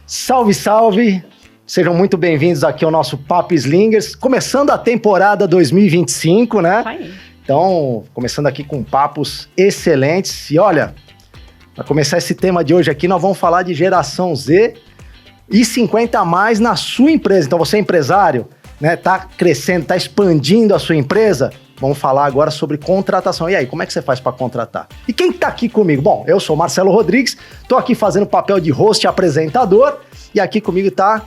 Salve, salve! Sejam muito bem-vindos aqui ao nosso Papo Slingers, começando a temporada 2025, né? Aí. Então, começando aqui com papos excelentes. E olha, para começar esse tema de hoje aqui, nós vamos falar de geração Z e 50 a mais na sua empresa. Então, você é empresário, né? Tá crescendo, tá expandindo a sua empresa? Vamos falar agora sobre contratação. E aí, como é que você faz para contratar? E quem tá aqui comigo? Bom, eu sou Marcelo Rodrigues, tô aqui fazendo o papel de host e apresentador, e aqui comigo tá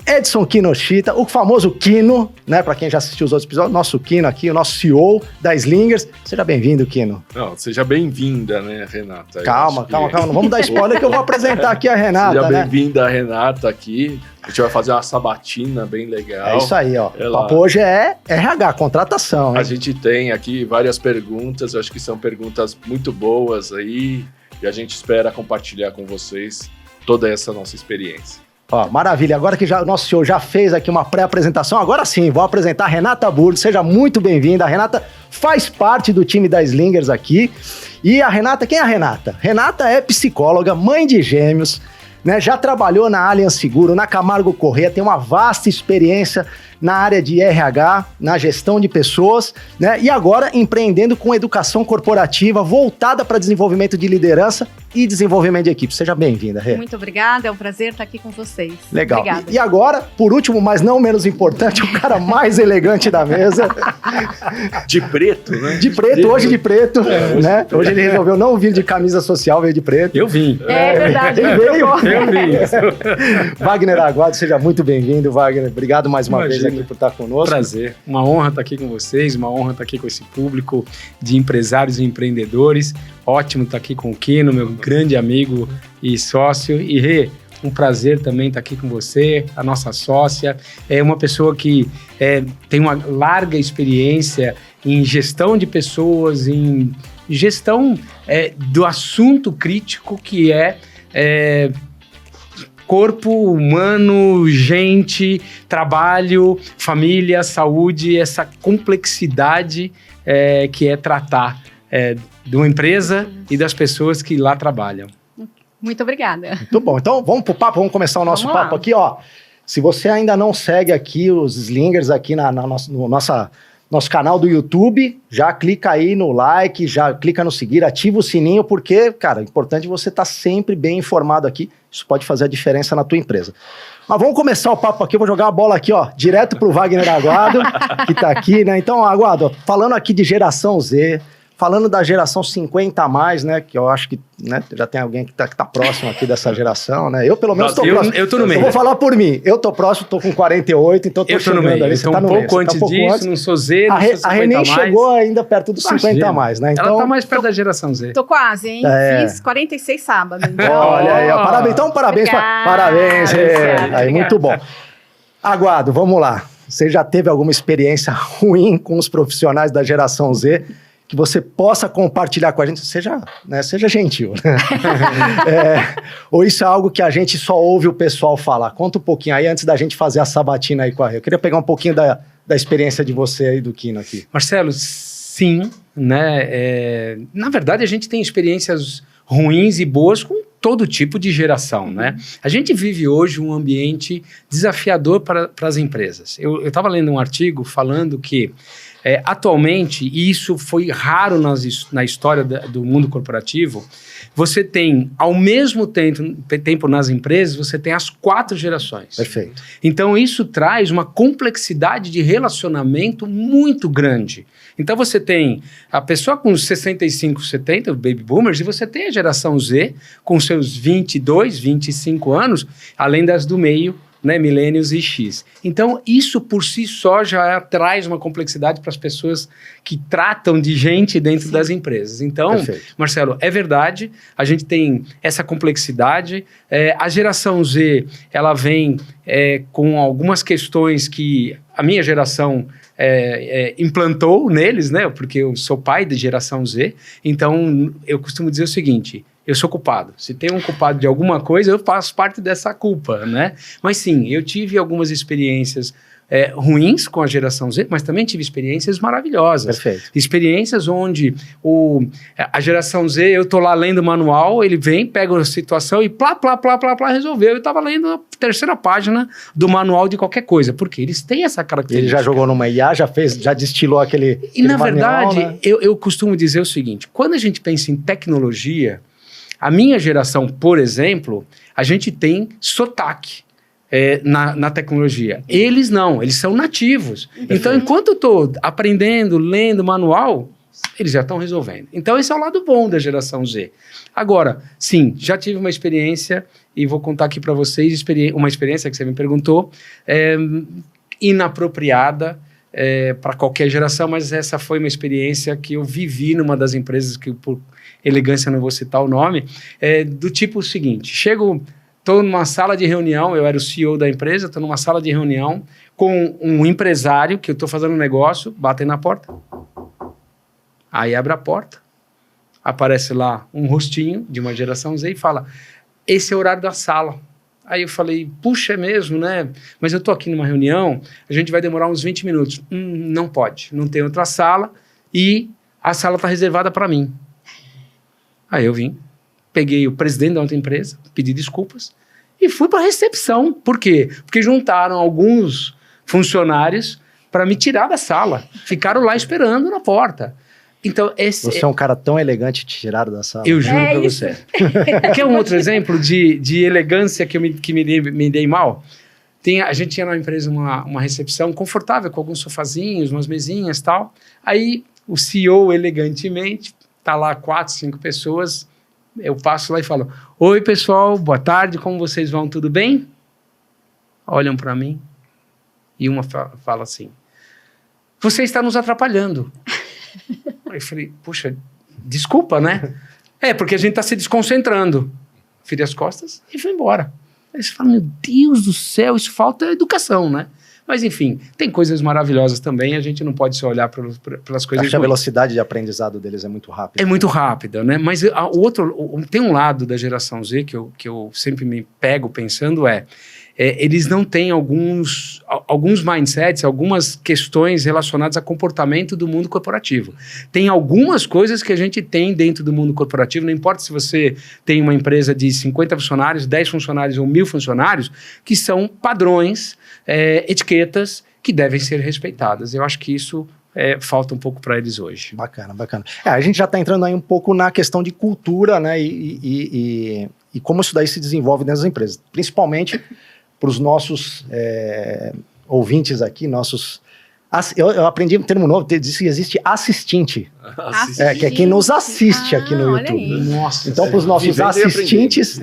Edson Kinoshita, o famoso Kino, né? Para quem já assistiu os outros episódios, nosso Kino aqui, o nosso CEO da Slingers. Seja bem-vindo, Kino. Não, seja bem-vinda, né, Renata? Calma. Não vamos dar spoiler que eu vou apresentar aqui a Renata, seja né? Bem-vinda, Renata, aqui. A gente vai fazer uma sabatina bem legal. É isso aí, ó. O papo hoje é RH, contratação, hein? A gente tem aqui várias perguntas, eu acho que são perguntas muito boas aí, e a gente espera compartilhar com vocês toda essa nossa experiência. Ó, maravilha. Agora que o nosso senhor já fez aqui uma pré-apresentação, agora sim, vou apresentar a Renata Burgo. Seja muito bem-vinda. A Renata faz parte do time da Slingers aqui. E a Renata, quem é a Renata? Renata é psicóloga, mãe de gêmeos, né? Já trabalhou na Allianz Seguro, na Camargo Corrêa, tem uma vasta experiência na área de RH, na gestão de pessoas, né? E agora empreendendo com educação corporativa voltada para desenvolvimento de liderança e desenvolvimento de equipe. Seja bem-vinda, Rê. Muito obrigada, é um prazer estar aqui com vocês. Legal. Obrigada. E agora, por último, mas não menos importante, o cara mais elegante da mesa. De preto, né? De preto, hoje de preto, né? Hoje ele resolveu não vir de camisa social, veio de preto. Eu vim. É verdade. Ele veio. Eu vim. Wagner Aguado, seja muito bem-vindo, Wagner. Obrigado mais uma vez aqui por estar conosco. Prazer. Uma honra estar aqui com vocês, uma honra estar aqui com esse público de empresários e empreendedores. Ótimo estar aqui com o Kino, meu grande amigo e sócio. E Rê, um prazer também estar aqui com você, a nossa sócia. É uma pessoa que tem uma larga experiência em gestão de pessoas, em gestão do assunto crítico que é corpo humano, gente, trabalho, família, saúde, essa complexidade que é tratar de uma empresa e das pessoas que lá trabalham. Muito obrigada. Muito bom. Então, vamos pro papo, vamos começar o nosso Vamos lá. papo aqui, ó. Se você ainda não segue aqui os Slingers aqui no nosso canal do YouTube, já clica aí no like, já clica no seguir, ativa o sininho, porque, cara, é importante você estar sempre bem informado aqui. Isso pode fazer a diferença na tua empresa. Mas vamos começar o papo aqui, eu vou jogar a bola aqui, ó, direto pro Wagner Aguado, que tá aqui, né? Então, Aguado, ó, falando aqui de geração Z, falando da geração 50 a mais, né? Que eu acho que, né, já tem alguém que tá próximo aqui dessa geração, né? Eu, pelo menos, tô próximo. Eu tô no meio. Eu vou falar por mim. Eu tô próximo, tô com 48, então tô Eu tô chegando no meio. ali. Eu Você tô tá um no meio. pouco antes disso, não sou Z, não sou 50 A Rê nem mais. chegou ainda perto dos 50 a mais, né? Então, Ela tá mais perto da geração Z. Tô quase, hein? Fiz 46 sábados. Então... olha aí, ó. Parabéns. Então, parabéns. Obrigada. Parabéns, Rê. Obrigada, Aí, muito bom. Aguado, vamos lá. Você já teve alguma experiência ruim com os profissionais da geração Z que você possa compartilhar com a gente? Seja gentil. Ou isso é algo que a gente só ouve o pessoal falar? Conta um pouquinho aí, antes da gente fazer a sabatina aí com a Rê. Eu queria pegar um pouquinho da experiência de você aí, do Kino aqui. Marcelo, sim, né? Na verdade, a gente tem experiências ruins e boas com todo tipo de geração, né? A gente vive hoje um ambiente desafiador para as empresas. Eu estava lendo um artigo falando que atualmente, e isso foi raro na história do mundo corporativo, você tem, ao mesmo tempo nas empresas, você tem as 4 gerações. Perfeito. Então, isso traz uma complexidade de relacionamento muito grande. Então, você tem a pessoa com 65, 70, os baby boomers, e você tem a geração Z com seus 22, 25 anos, além das do meio, né, millennials e X. Então, isso por si só já traz uma complexidade para as pessoas que tratam de gente dentro das empresas. Então, Perfeito. Marcelo, é verdade, a gente tem essa complexidade. A geração Z, ela vem com algumas questões que a minha geração implantou neles, né? Porque eu sou pai de geração Z, então eu costumo dizer o seguinte: eu sou culpado. Se tem um culpado de alguma coisa, eu faço parte dessa culpa, né? Mas sim, eu tive algumas experiências ruins com a geração Z, mas também tive experiências maravilhosas. Perfeito. Experiências onde a geração Z, eu tô lá lendo o manual, ele vem, pega a situação e plá, resolveu. Eu tava lendo a terceira página do manual de qualquer coisa, porque eles têm essa característica. Ele já jogou numa IA, já destilou aquele E, na manual, verdade, né? eu costumo dizer o seguinte, quando a gente pensa em tecnologia, a minha geração, por exemplo, a gente tem sotaque. Na tecnologia. Eles não, eles são nativos. Então, enquanto eu estou aprendendo, lendo manual, eles já estão resolvendo. Então, esse é o lado bom da geração Z. Agora, sim, já tive uma experiência, e vou contar aqui para vocês, uma experiência que você me perguntou, inapropriada para qualquer geração, mas essa foi uma experiência que eu vivi numa das empresas, que por elegância não vou citar o nome, do tipo seguinte, estou numa sala de reunião, eu era o CEO da empresa, estou numa sala de reunião com um empresário que eu estou fazendo um negócio, batem na porta. Aí abre a porta, aparece lá um rostinho de uma geração Z e fala, esse é o horário da sala. Aí eu falei, puxa, é mesmo, né? Mas eu estou aqui numa reunião, a gente vai demorar uns 20 minutos. Não pode, não tem outra sala e a sala está reservada para mim. Aí eu vim. Peguei o presidente da outra empresa, pedi desculpas e fui para a recepção. Por quê? Porque juntaram alguns funcionários para me tirar da sala. Ficaram lá esperando na porta. Então, Você é um cara tão elegante, te tiraram da sala. Eu juro para você. Quer um outro exemplo de elegância que me dei mal? A gente tinha na empresa uma recepção confortável, com alguns sofazinhos, umas mesinhas e tal. Aí o CEO, elegantemente, tá lá 4, 5 pessoas... Eu passo lá e falo, oi pessoal, boa tarde, como vocês vão, tudo bem? Olham para mim e uma fala assim, você está nos atrapalhando. Eu falei, puxa, desculpa, né? Porque a gente está se desconcentrando. Virei as costas e fui embora. Aí você fala, meu Deus do céu, isso falta educação, né? Mas, enfim, tem coisas maravilhosas também, a gente não pode só olhar pelas coisas... Acho que a velocidade de aprendizado deles é muito rápida. É muito rápida, né? Mas tem um lado da geração Z que eu sempre me pego pensando eles não têm alguns mindsets, algumas questões relacionadas a comportamento do mundo corporativo. Tem algumas coisas que a gente tem dentro do mundo corporativo, não importa se você tem uma empresa de 50 funcionários, 10 funcionários ou 1000 funcionários, que são padrões, etiquetas que devem ser respeitadas. Eu acho que isso falta um pouco para eles hoje. Bacana, bacana. A gente já está entrando aí um pouco na questão de cultura, né, e como isso daí se desenvolve dentro das empresas, principalmente para os nossos ouvintes aqui, eu aprendi um termo novo, diz que existe assistente, que é quem nos assiste aqui no YouTube. Nossa, então, para os nossos assistentes,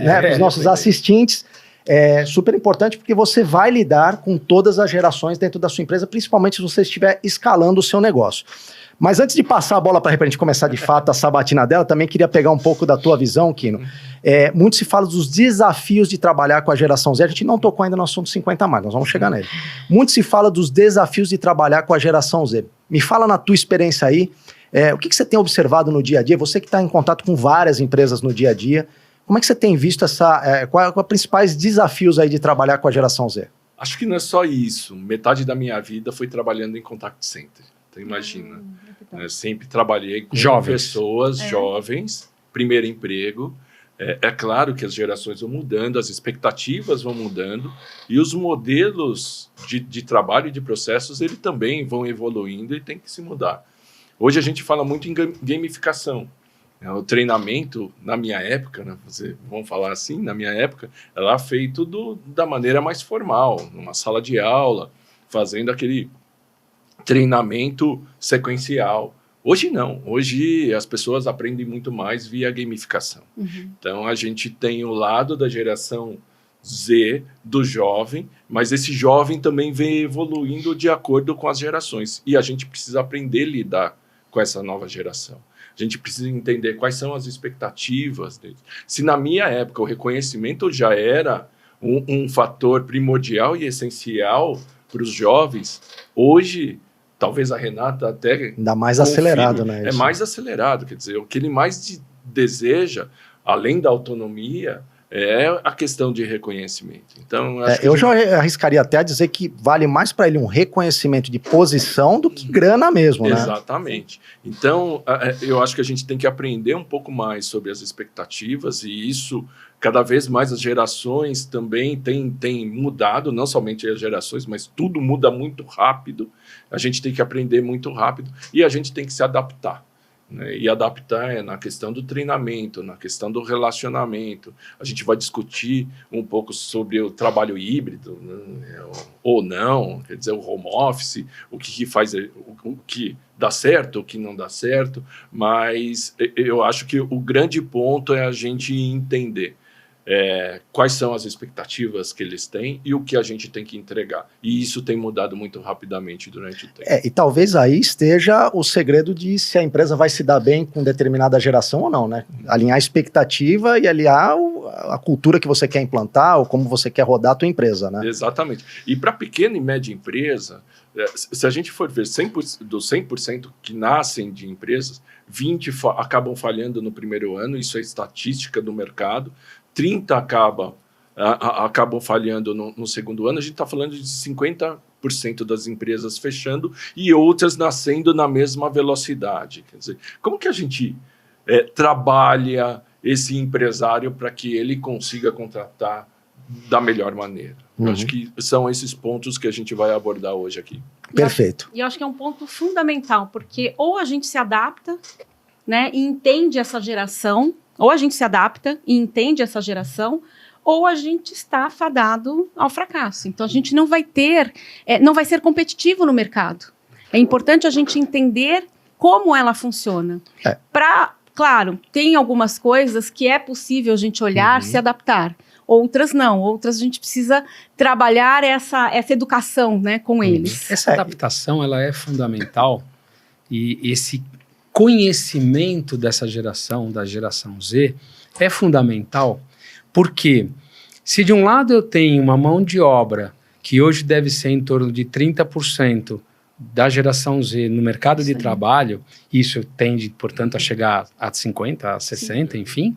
assistentes, é super importante porque você vai lidar com todas as gerações dentro da sua empresa, principalmente se você estiver escalando o seu negócio. Mas antes de passar a bola para a gente começar de fato a sabatina dela, também queria pegar um pouco da tua visão, Kino. Muito se fala dos desafios de trabalhar com a geração Z. A gente não tocou ainda no assunto 50 mais, nós vamos chegar nele. Muito se fala dos desafios de trabalhar com a geração Z. Me fala na tua experiência aí, o que você tem observado no dia a dia? Você que está em contato com várias empresas no dia a dia, como é que você tem visto quais os principais desafios aí de trabalhar com a geração Z? Acho que não é só isso. Metade da minha vida foi trabalhando em contact center. Então imagina, eu sempre trabalhei com pessoas jovens, primeiro emprego. É claro que as gerações vão mudando, as expectativas vão mudando e os modelos de trabalho e de processos eles também vão evoluindo e tem que se mudar. Hoje a gente fala muito em gamificação. O treinamento, na minha época, né, vamos falar assim, na minha época, era feito da maneira mais formal, numa sala de aula, fazendo aquele treinamento sequencial. Hoje não, hoje as pessoas aprendem muito mais via gamificação. Então a gente tem o lado da geração Z, do jovem, mas esse jovem também vem evoluindo de acordo com as gerações. E a gente precisa aprender a lidar com essa nova geração. A gente precisa entender quais são as expectativas deles. Se na minha época o reconhecimento já era um fator primordial e essencial para os jovens, hoje, talvez a Renata até... Ainda mais acelerado, né? É mais acelerado, quer dizer, o que ele mais deseja, além da autonomia, é a questão de reconhecimento. Então, eu já arriscaria até a dizer que vale mais para ele um reconhecimento de posição do que grana mesmo, né? Exatamente. Então, eu acho que a gente tem que aprender um pouco mais sobre as expectativas, e isso, cada vez mais as gerações também têm mudado, não somente as gerações, mas tudo muda muito rápido. A gente tem que aprender muito rápido e a gente tem que se adaptar. Né? E adaptar na questão do treinamento, na questão do relacionamento. A gente vai discutir um pouco sobre o trabalho híbrido, né? Ou não, quer dizer, o home office, o que faz, o que dá certo, o que não dá certo, mas eu acho que o grande ponto é a gente entender quais são as expectativas que eles têm e o que a gente tem que entregar. E isso tem mudado muito rapidamente durante o tempo. E talvez aí esteja o segredo de se a empresa vai se dar bem com determinada geração ou não, né? Alinhar a expectativa e aliar a cultura que você quer implantar ou como você quer rodar a tua empresa, né? Exatamente. E para pequena e média empresa, se a gente for ver 100%, dos 100% que nascem de empresas, 20 acabam falhando no primeiro ano, isso é estatística do mercado, 30 acabam falhando no segundo ano. A gente está falando de 50% das empresas fechando e outras nascendo na mesma velocidade. Quer dizer, como que a gente trabalha esse empresário para que ele consiga contratar da melhor maneira? Eu acho que são esses pontos que a gente vai abordar hoje aqui. Perfeito. E eu acho que é um ponto fundamental, porque ou a gente se adapta, né, e entende essa geração, ou a gente se adapta e entende essa geração, ou a gente está fadado ao fracasso. Então, a gente não vai ser competitivo no mercado. É importante a gente entender como ela funciona. Claro, tem algumas coisas que é possível a gente olhar, se adaptar. Outras não. Outras a gente precisa trabalhar essa educação, né, com eles. Essa adaptação, ela é fundamental, e esse conhecimento dessa geração, da geração Z, é fundamental, porque se de um lado eu tenho uma mão de obra que hoje deve ser em torno de 30% da geração Z no mercado de trabalho, isso tende, portanto, a chegar a 50%, a 60%, enfim,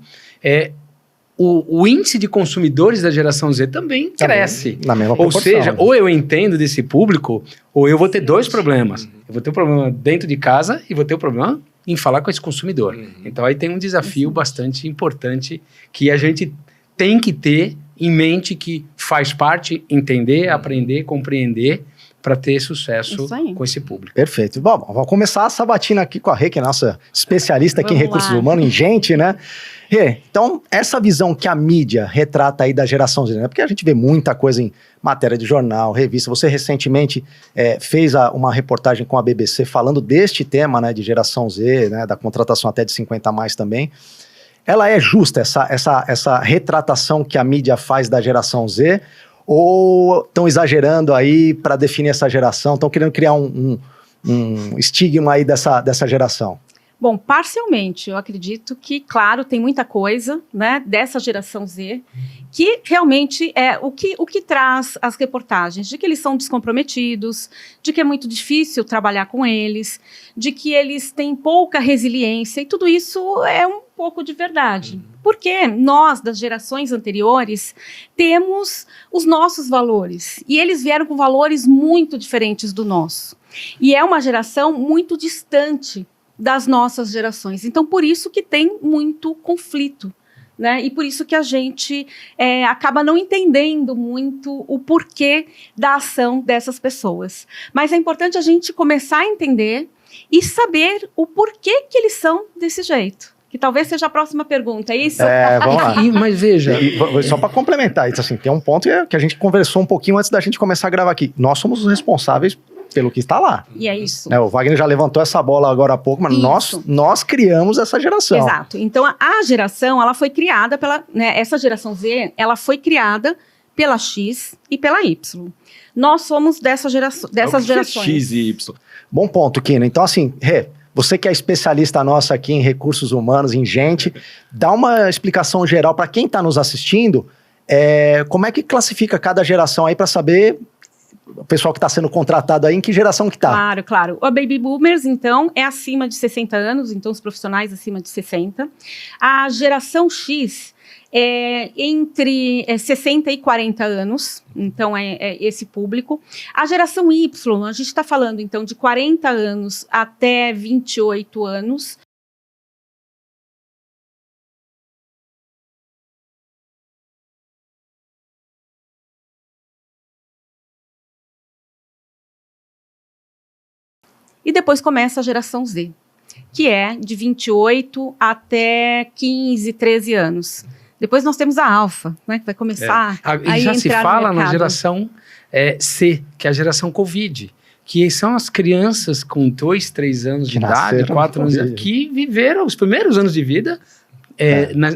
o índice de consumidores da geração Z também cresce. Na mesma proporção. Ou seja, ou eu entendo desse público, ou eu vou ter dois problemas. Eu vou ter um problema dentro de casa e vou ter um problema em falar com esse consumidor. Então aí tem um desafio bastante importante que a gente tem que ter em mente, que faz parte entender, aprender, compreender, para ter sucesso com esse público. Perfeito. Bom, vamos começar a sabatina aqui com a Rê, que é nossa especialista aqui em recursos humanos, em gente, né? Rê, então, essa visão que a mídia retrata aí da geração Z, né? Porque a gente vê muita coisa em matéria de jornal, revista. Você recentemente fez uma reportagem com a BBC falando deste tema, né, de geração Z, né, da contratação até de 50 a mais também. Ela é justa, essa retratação que a mídia faz da geração Z? Ou estão exagerando aí para definir essa geração, estão querendo criar um estigma aí dessa geração? Bom, parcialmente, eu acredito que, claro, tem muita coisa, né, dessa geração Z, que realmente é o que traz as reportagens, de que eles são descomprometidos, de que é muito difícil trabalhar com eles, de que eles têm pouca resiliência, e tudo isso é um pouco de verdade. Porque nós, das gerações anteriores, temos os nossos valores, e eles vieram com valores muito diferentes do nosso. E é uma geração muito distante das nossas gerações. Então, por isso que tem muito conflito, né? E por isso que a gente acaba não entendendo muito o porquê da ação dessas pessoas. Mas é importante a gente começar a entender e saber o porquê que eles são desse jeito. Que talvez seja a próxima pergunta, é isso? Vamos lá. Mas veja... só para complementar, isso, assim, tem um ponto que a gente conversou um pouquinho antes da gente começar a gravar aqui. Nós somos os responsáveis pelo que está lá. E é isso. O Wagner já levantou essa bola agora há pouco, mas nós criamos essa geração. Exato. Então, a geração, ela foi criada essa geração Z, ela foi criada pela X e pela Y. Nós somos dessas gerações. X e Y. Bom ponto, Kina. Então, assim, você que é especialista nossa aqui em recursos humanos, em gente, dá uma explicação geral para quem está nos assistindo, como é que classifica cada geração aí para saber... O pessoal que está sendo contratado aí, em que geração que está? Claro, claro. O Baby Boomers, então, é acima de 60 anos, então os profissionais acima de 60. A geração X entre 60 e 40 anos, então é esse público. A geração Y, a gente está falando então de 40 anos até 28 anos. E depois começa a geração Z, que é de 28 até 15, 13 anos. Depois nós temos a alfa, né, que vai começar e já se fala na geração C, que é a geração Covid, que são as crianças com 2, 3 anos de idade, 4 anos de idade, que viveram os primeiros anos de vida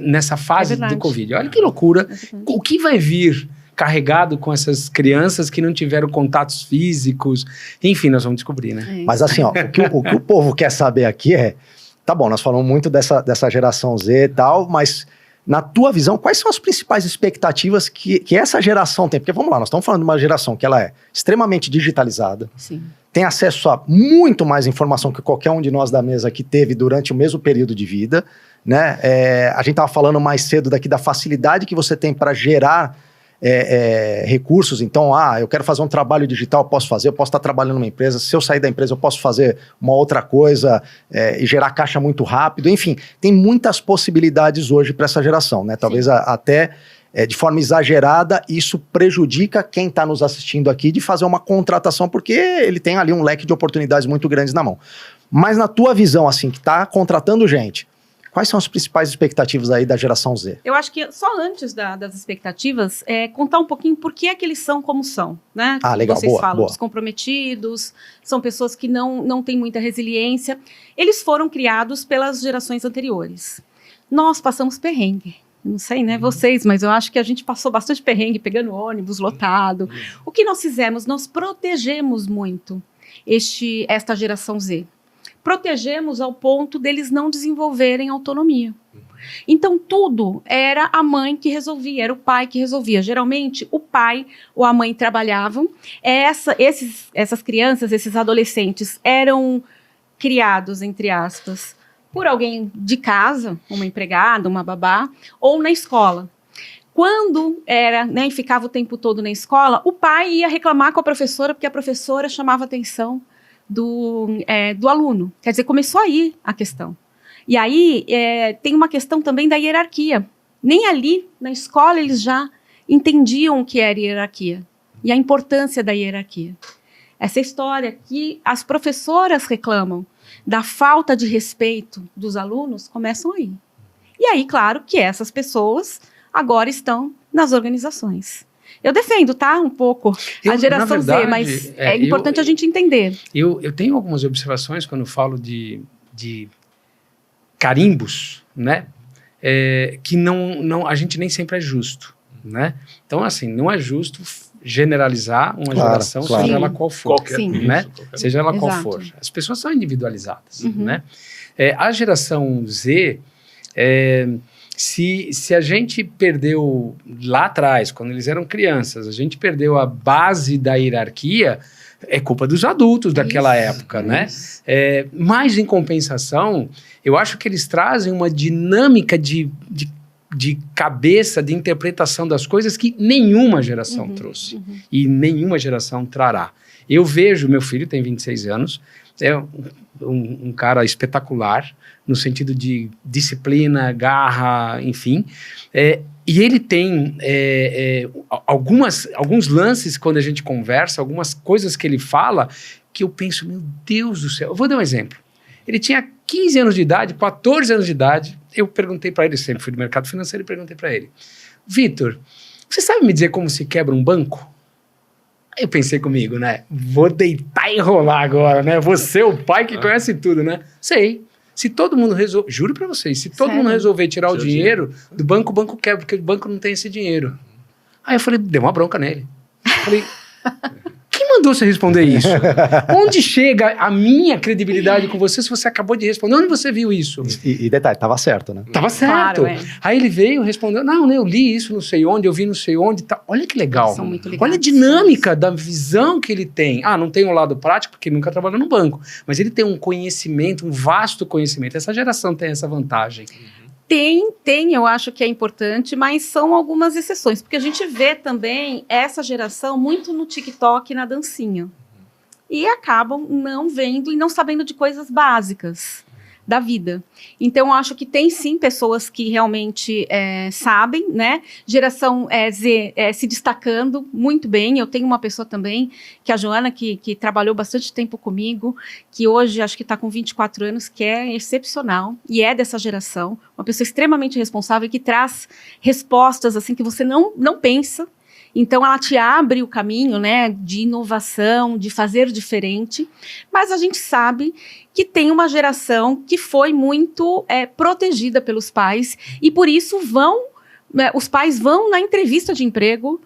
nessa fase do Covid. Olha que loucura. O que vai vir carregado com essas crianças que não tiveram contatos físicos? Enfim, nós vamos descobrir, né? Mas assim, ó, o que o povo quer saber aqui tá bom, nós falamos muito dessa geração Z e tal, mas na tua visão, quais são as principais expectativas que essa geração tem? Porque vamos lá, nós estamos falando de uma geração que ela é extremamente digitalizada, sim, tem acesso a muito mais informação que qualquer um de nós da mesa que teve durante o mesmo período de vida, né? A gente estava falando mais cedo daqui da facilidade que você tem para gerar recursos. Então, eu quero fazer um trabalho digital, eu posso estar trabalhando numa empresa, se eu sair da empresa eu posso fazer uma outra coisa e gerar caixa muito rápido, enfim, tem muitas possibilidades hoje para essa geração, né? Talvez até de forma exagerada isso prejudica quem está nos assistindo aqui de fazer uma contratação, porque ele tem ali um leque de oportunidades muito grandes na mão. Mas na tua visão, assim, que está contratando gente, quais são as principais expectativas aí da geração Z? Eu acho que só antes das expectativas, contar um pouquinho por que é que eles são como são, né? Legal, vocês falam, boa. descomprometidos, são pessoas que não têm muita resiliência. Eles foram criados pelas gerações anteriores. Nós passamos perrengue. Não sei, né, vocês, mas eu acho que a gente passou bastante perrengue pegando ônibus lotado. O que nós fizemos? Nós protegemos muito esta geração Z. Protegemos ao ponto deles não desenvolverem autonomia. Então, tudo era a mãe que resolvia, era o pai que resolvia. Geralmente, o pai ou a mãe trabalhavam. Essas crianças, esses adolescentes, eram criados, entre aspas, por alguém de casa, uma empregada, uma babá, ou na escola. Quando ficava o tempo todo na escola, o pai ia reclamar com a professora, porque a professora chamava a atenção do aluno. Quer dizer, começou aí a questão. E aí tem uma questão também da hierarquia. Nem ali, na escola, eles já entendiam o que era hierarquia e a importância da hierarquia. Essa história que as professoras reclamam da falta de respeito dos alunos começam aí. E aí, claro, que essas pessoas agora estão nas organizações. Eu defendo, tá? Um pouco a geração Z, mas é importante a gente entender. Eu tenho algumas observações quando eu falo de carimbos, né? Que a gente nem sempre é justo, né? Então, assim, não é justo generalizar uma geração, claro. seja ela qual for. Né? Seja ela qual Exato. for. As pessoas são individualizadas, né? A geração Z... Se a gente perdeu lá atrás, quando eles eram crianças, a gente perdeu a base da hierarquia, é culpa dos adultos daquela época, né? Mas, em compensação, eu acho que eles trazem uma dinâmica de cabeça, de interpretação das coisas que nenhuma geração trouxe. E nenhuma geração trará. Eu vejo, meu filho tem 26 anos, é um cara espetacular, no sentido de disciplina, garra, enfim. E ele tem alguns lances, quando a gente conversa, algumas coisas que ele fala, que eu penso, meu Deus do céu. Eu vou dar um exemplo. Ele tinha 15 anos de idade, 14 anos de idade, eu perguntei para ele, sempre fui do mercado financeiro, e perguntei para ele, Vitor, você sabe me dizer como se quebra um banco? Aí eu pensei comigo, né? Vou deitar e rolar agora, né? Você é o pai que conhece tudo, né? Sei. Se todo mundo resolver, juro pra vocês, se todo mundo resolver tirar o dinheiro do banco, o banco quebra, porque o banco não tem esse dinheiro. Aí eu falei, deu uma bronca nele. Falei, quem mandou você responder isso? Onde chega a minha credibilidade com você se você acabou de responder? Onde você viu isso? E detalhe, tava certo, né? Tava certo. Claro, Aí ele veio, respondeu, não, eu li isso, não sei onde, eu vi não sei onde. Tá. Olha que legal. São muito ligados. Olha a dinâmica da visão que ele tem. Não tem um lado prático, porque nunca trabalhou no banco. Mas ele tem um conhecimento, um vasto conhecimento. Essa geração tem essa vantagem. Tem, eu acho que é importante, mas são algumas exceções, porque a gente vê também essa geração muito no TikTok e na dancinha. E acabam não vendo e não sabendo de coisas básicas da vida. Então, eu acho que tem sim pessoas que realmente sabem, né? Geração Z se destacando muito bem. Eu tenho uma pessoa também, que é a Joana, que trabalhou bastante tempo comigo, que hoje acho que está com 24 anos, que é excepcional e é dessa geração. Uma pessoa extremamente responsável que traz respostas assim que você não pensa. Então, ela te abre o caminho, né, de inovação, de fazer diferente, mas a gente sabe que tem uma geração que foi muito protegida pelos pais e, por isso, os pais vão na entrevista de emprego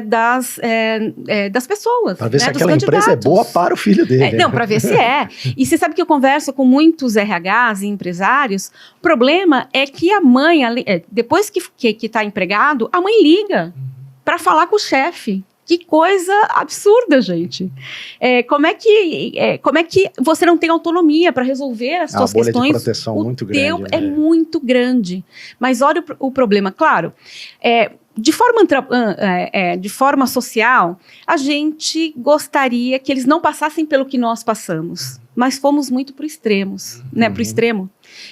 das pessoas. Para ver se aquela empresa é boa para o filho dele. Não, para ver se é. E você sabe que eu converso com muitos RHs e empresários, o problema é que a mãe, depois que está empregado, a mãe liga para falar com o chefe. Que coisa absurda, gente. Como é que você não tem autonomia para resolver as suas questões? A bolha de proteção muito grande. É muito grande. Mas olha o problema. Claro, de forma social, a gente gostaria que eles não passassem pelo que nós passamos. Mas fomos muito para extremos, né? Para o extremo.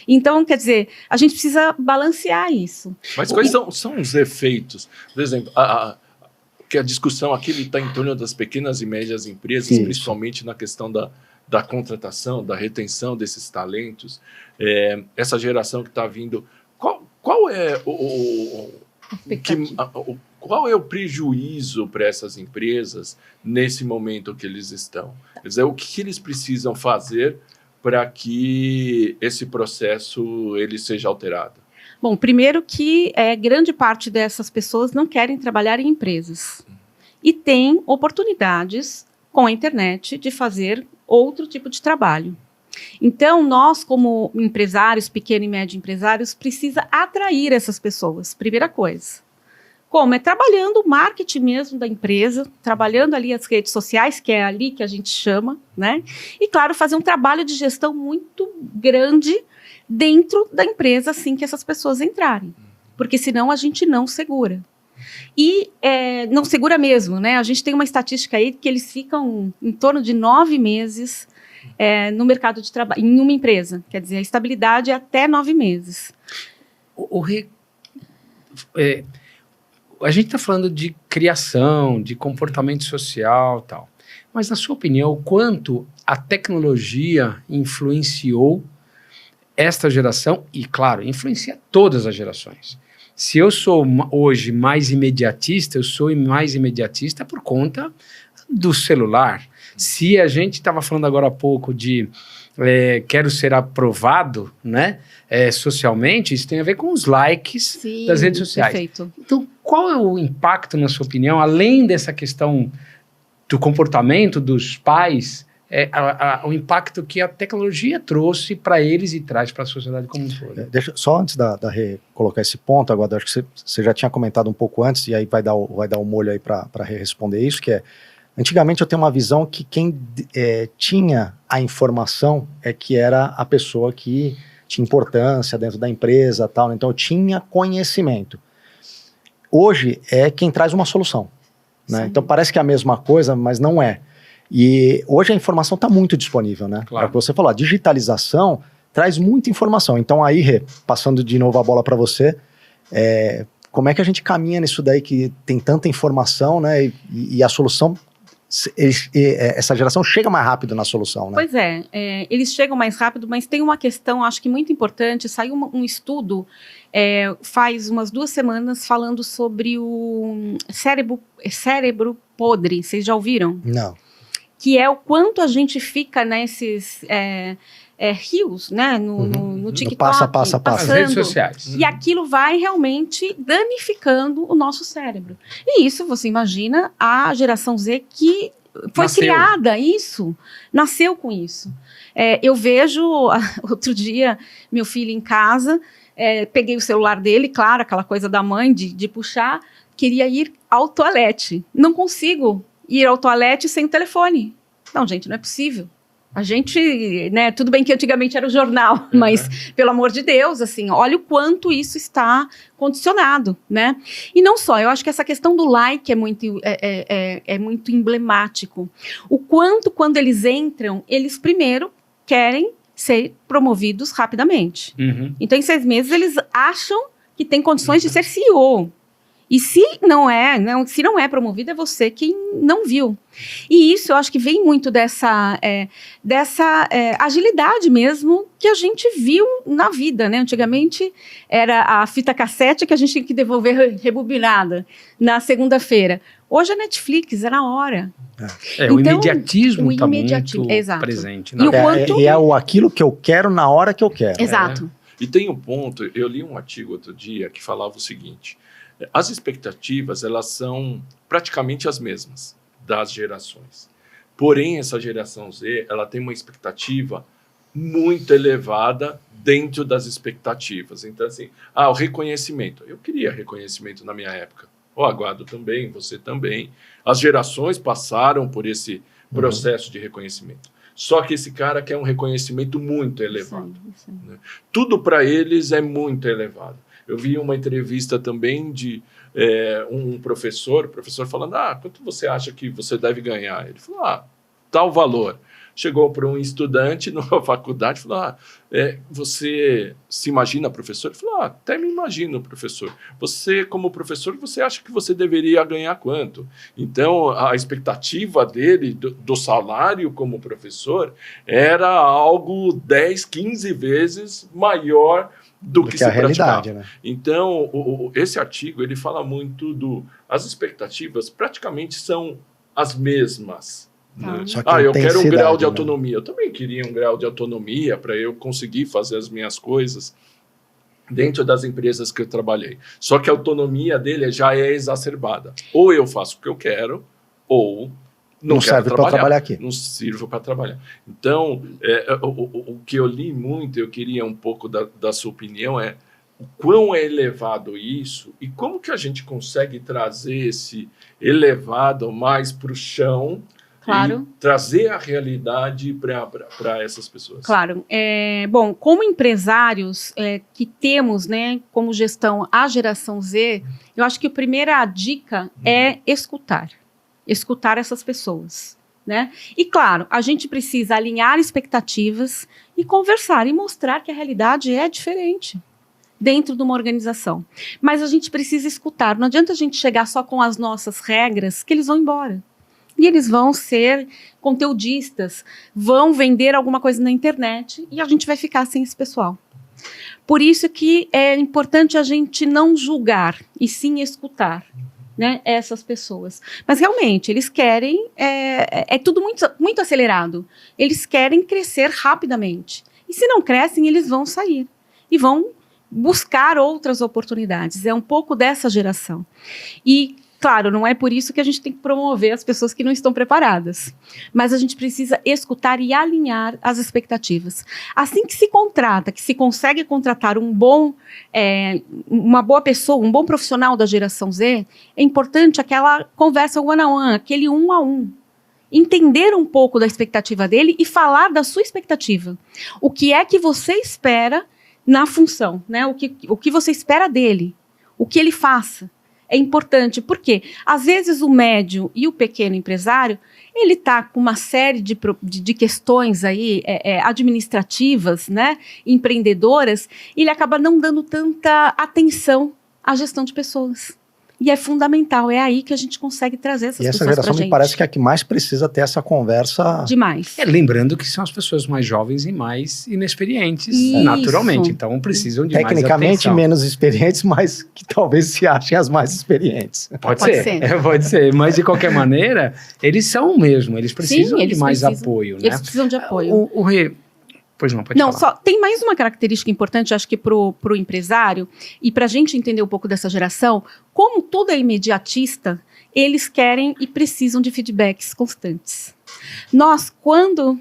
Então, quer dizer, a gente precisa balancear isso. Mas quais são os efeitos? Por exemplo, que a discussão aqui está em torno das pequenas e médias empresas, isso, principalmente na questão da contratação, da retenção desses talentos. Essa geração que está vindo, qual é qual é o prejuízo para essas empresas nesse momento que eles estão? Quer dizer, o que eles precisam fazer para que esse processo ele seja alterado? Bom, primeiro que grande parte dessas pessoas não querem trabalhar em empresas e tem oportunidades com a internet de fazer outro tipo de trabalho. Então, nós como empresários, pequeno e médio empresários, precisa atrair essas pessoas, primeira coisa. Como? Trabalhando o marketing mesmo da empresa, trabalhando ali as redes sociais, que é ali que a gente chama, né? E, claro, fazer um trabalho de gestão muito grande dentro da empresa, assim que essas pessoas entrarem. Porque senão a gente não segura. E não segura mesmo, né? A gente tem uma estatística aí que eles ficam em torno de 9 meses no mercado de trabalho, em uma empresa. Quer dizer, a estabilidade é até 9 meses. A gente está falando de criação, de comportamento social e tal. Mas, na sua opinião, o quanto a tecnologia influenciou esta geração e, claro, influencia todas as gerações. Se eu sou hoje mais imediatista, eu sou mais imediatista por conta do celular. Se a gente estava falando agora há pouco de quero ser aprovado, né, socialmente, isso tem a ver com os likes das redes sociais. Perfeito. Então, qual é o impacto, na sua opinião, além dessa questão do comportamento dos pais, o impacto que a tecnologia trouxe para eles e traz para a sociedade como um todo? Só antes da colocar esse ponto, agora acho que você já tinha comentado um pouco antes, e aí vai dar um molho aí para responder isso, que antigamente eu tenho uma visão que quem tinha a informação que era a pessoa que tinha importância dentro da empresa, tal, né? Então eu tinha conhecimento. Hoje é quem traz uma solução, né? Então parece que é a mesma coisa, mas não é. E hoje a informação está muito disponível, né? Claro. É o que você falou, a digitalização traz muita informação. Então aí, Rê, passando de novo a bola para você, como é que a gente caminha nisso daí que tem tanta informação, né? E a solução, essa geração chega mais rápido na solução, né? Pois eles chegam mais rápido, mas tem uma questão, acho que muito importante. Saiu um estudo faz umas 2 semanas falando sobre o cérebro podre. Vocês já ouviram? Não. Que é o quanto a gente fica nesses rios, né, no TikTok, passando, as redes sociais. E aquilo vai realmente danificando o nosso cérebro. E isso, você imagina, a geração Z que foi criada, nasceu com isso. Eu vejo, outro dia, meu filho em casa, peguei o celular dele, claro, aquela coisa da mãe de puxar, queria ir ao toalete. Não consigo ir ao toalete sem o telefone. Não, gente, não é possível. A gente, né, tudo bem que antigamente era o jornal, mas, pelo amor de Deus, assim, olha o quanto isso está condicionado, né? E não só, eu acho que essa questão do like é muito emblemático. O quanto, quando eles entram, eles primeiro querem ser promovidos rapidamente. Então, em 6 meses, eles acham que tem condições de ser CEO. E se não é promovido, é você quem não viu. E isso eu acho que vem muito dessa agilidade mesmo que a gente viu na vida, né? Antigamente era a fita cassete que a gente tinha que devolver rebobinada na segunda-feira. Hoje a Netflix, é na hora. Então, o imediatismo está muito presente. Né? Aquilo que eu quero na hora que eu quero. Exato. E tem um ponto, eu li um artigo outro dia que falava o seguinte: as expectativas, elas são praticamente as mesmas das gerações. Porém, essa geração Z, ela tem uma expectativa muito elevada dentro das expectativas. Então, assim, o reconhecimento. Eu queria reconhecimento na minha época. O Aguado também, você também. As gerações passaram por esse processo de reconhecimento. Só que esse cara quer um reconhecimento muito elevado. Sim. Né? Tudo para eles é muito elevado. Eu vi uma entrevista também de um professor falando, quanto você acha que você deve ganhar? Ele falou, tal valor. Chegou para um estudante numa faculdade e falou, você se imagina professor? Ele falou, até me imagino professor. Você, como professor, você acha que você deveria ganhar quanto? Então, a expectativa dele, do salário como professor, era algo 10, 15 vezes maior do que se a realidade, né? Então, esse artigo, ele fala muito as expectativas praticamente são as mesmas. Né? Eu quero um grau de autonomia. Eu também queria um grau de autonomia para eu conseguir fazer as minhas coisas dentro das empresas que eu trabalhei. Só que a autonomia dele já é exacerbada. Ou eu faço o que eu quero, ou não serve para trabalhar aqui. Não sirvo para trabalhar. Então, o que eu li muito, eu queria um pouco da sua opinião, é o quão é elevado isso e como que a gente consegue trazer esse elevado mais para o chão. Claro. E trazer a realidade para essas pessoas. Claro. Bom, como empresários que temos, né, como gestão a geração Z, eu acho que a primeira dica é escutar essas pessoas, né? E claro, a gente precisa alinhar expectativas e conversar e mostrar que a realidade é diferente dentro de uma organização. Mas a gente precisa escutar. Não adianta a gente chegar só com as nossas regras que eles vão embora. E eles vão ser conteudistas, vão vender alguma coisa na internet e a gente vai ficar sem esse pessoal. Por isso que é importante a gente não julgar e sim escutar, né, essas pessoas. Mas realmente, eles querem, é tudo muito, muito acelerado. Eles querem crescer rapidamente. E se não crescem, eles vão sair e vão buscar outras oportunidades. É um pouco dessa geração. E claro, não é por isso que a gente tem que promover as pessoas que não estão preparadas. Mas a gente precisa escutar e alinhar as expectativas. Assim que se contrata, que se consegue contratar uma boa pessoa, um bom profissional da geração Z, é importante aquela conversa one-on-one, aquele 1 a 1. Entender um pouco da expectativa dele e falar da sua expectativa. O que é que você espera na função, né? O que você espera dele, o que ele faça. É importante, porque às vezes o médio e o pequeno empresário, ele está com uma série de questões aí, administrativas, né, empreendedoras, e ele acaba não dando tanta atenção à gestão de pessoas. E é fundamental, é aí que a gente consegue trazer essas pessoas pra gente. E essa geração me parece que é a que mais precisa ter essa conversa. Demais. Lembrando que são as pessoas mais jovens e mais inexperientes, naturalmente. Então precisam de mais atenção. Tecnicamente menos experientes, mas que talvez se achem as mais experientes. Pode ser. Pode ser. Mas de qualquer maneira, eles são mesmo. Eles precisam de mais apoio. Né? Eles precisam de apoio. Pois não, pode falar. Só tem mais uma característica importante, acho que pro empresário, e para a gente entender um pouco dessa geração, como tudo é imediatista, eles querem e precisam de feedbacks constantes. Nós, quando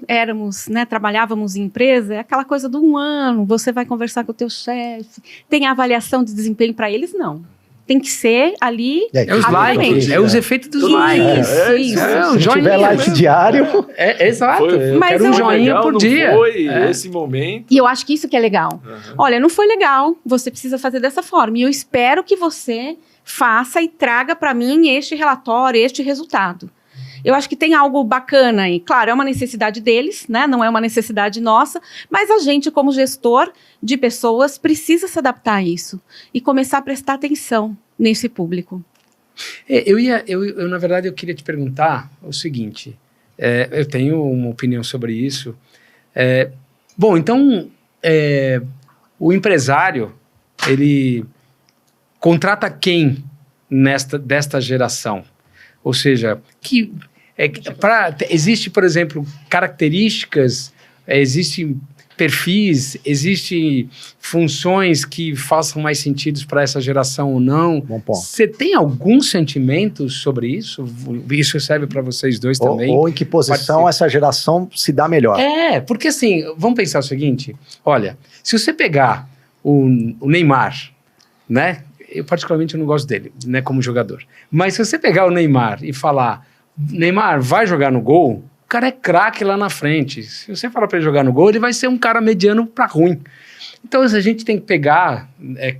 trabalhávamos em empresa, é aquela coisa do 1 ano, você vai conversar com o teu chefe, tem a avaliação de desempenho para eles, não. tem que ser ali É os likes, os efeitos dos likes. Isso. Se tiver like diário... Exato, Mas quero um joinha por dia. Foi esse momento. E eu acho que isso que é legal. Olha, não foi legal, você precisa fazer dessa forma. E eu espero que você faça e traga para mim este relatório, este resultado. Eu acho que tem algo bacana aí. Claro, é uma necessidade deles, né? Não é uma necessidade nossa, mas a gente, como gestor de pessoas, precisa se adaptar a isso e começar a prestar atenção nesse público. Na verdade, eu queria te perguntar o seguinte. Eu tenho uma opinião sobre isso. Bom, então, o empresário, ele contrata quem desta geração? Ou seja, existe, por exemplo, características, existem perfis, existem funções que façam mais sentido para essa geração ou não. Bom ponto. Você tem algum sentimento sobre isso? Isso serve para vocês dois também. Ou em que posição essa geração se dá melhor. Porque assim, vamos pensar o seguinte, olha, se você pegar o Neymar, né? Eu particularmente não gosto dele, né, como jogador. Mas se você pegar o Neymar e falar, Neymar, vai jogar no gol, o cara é craque lá na frente. Se você falar para ele jogar no gol, ele vai ser um cara mediano para ruim. Então, a gente tem que pegar,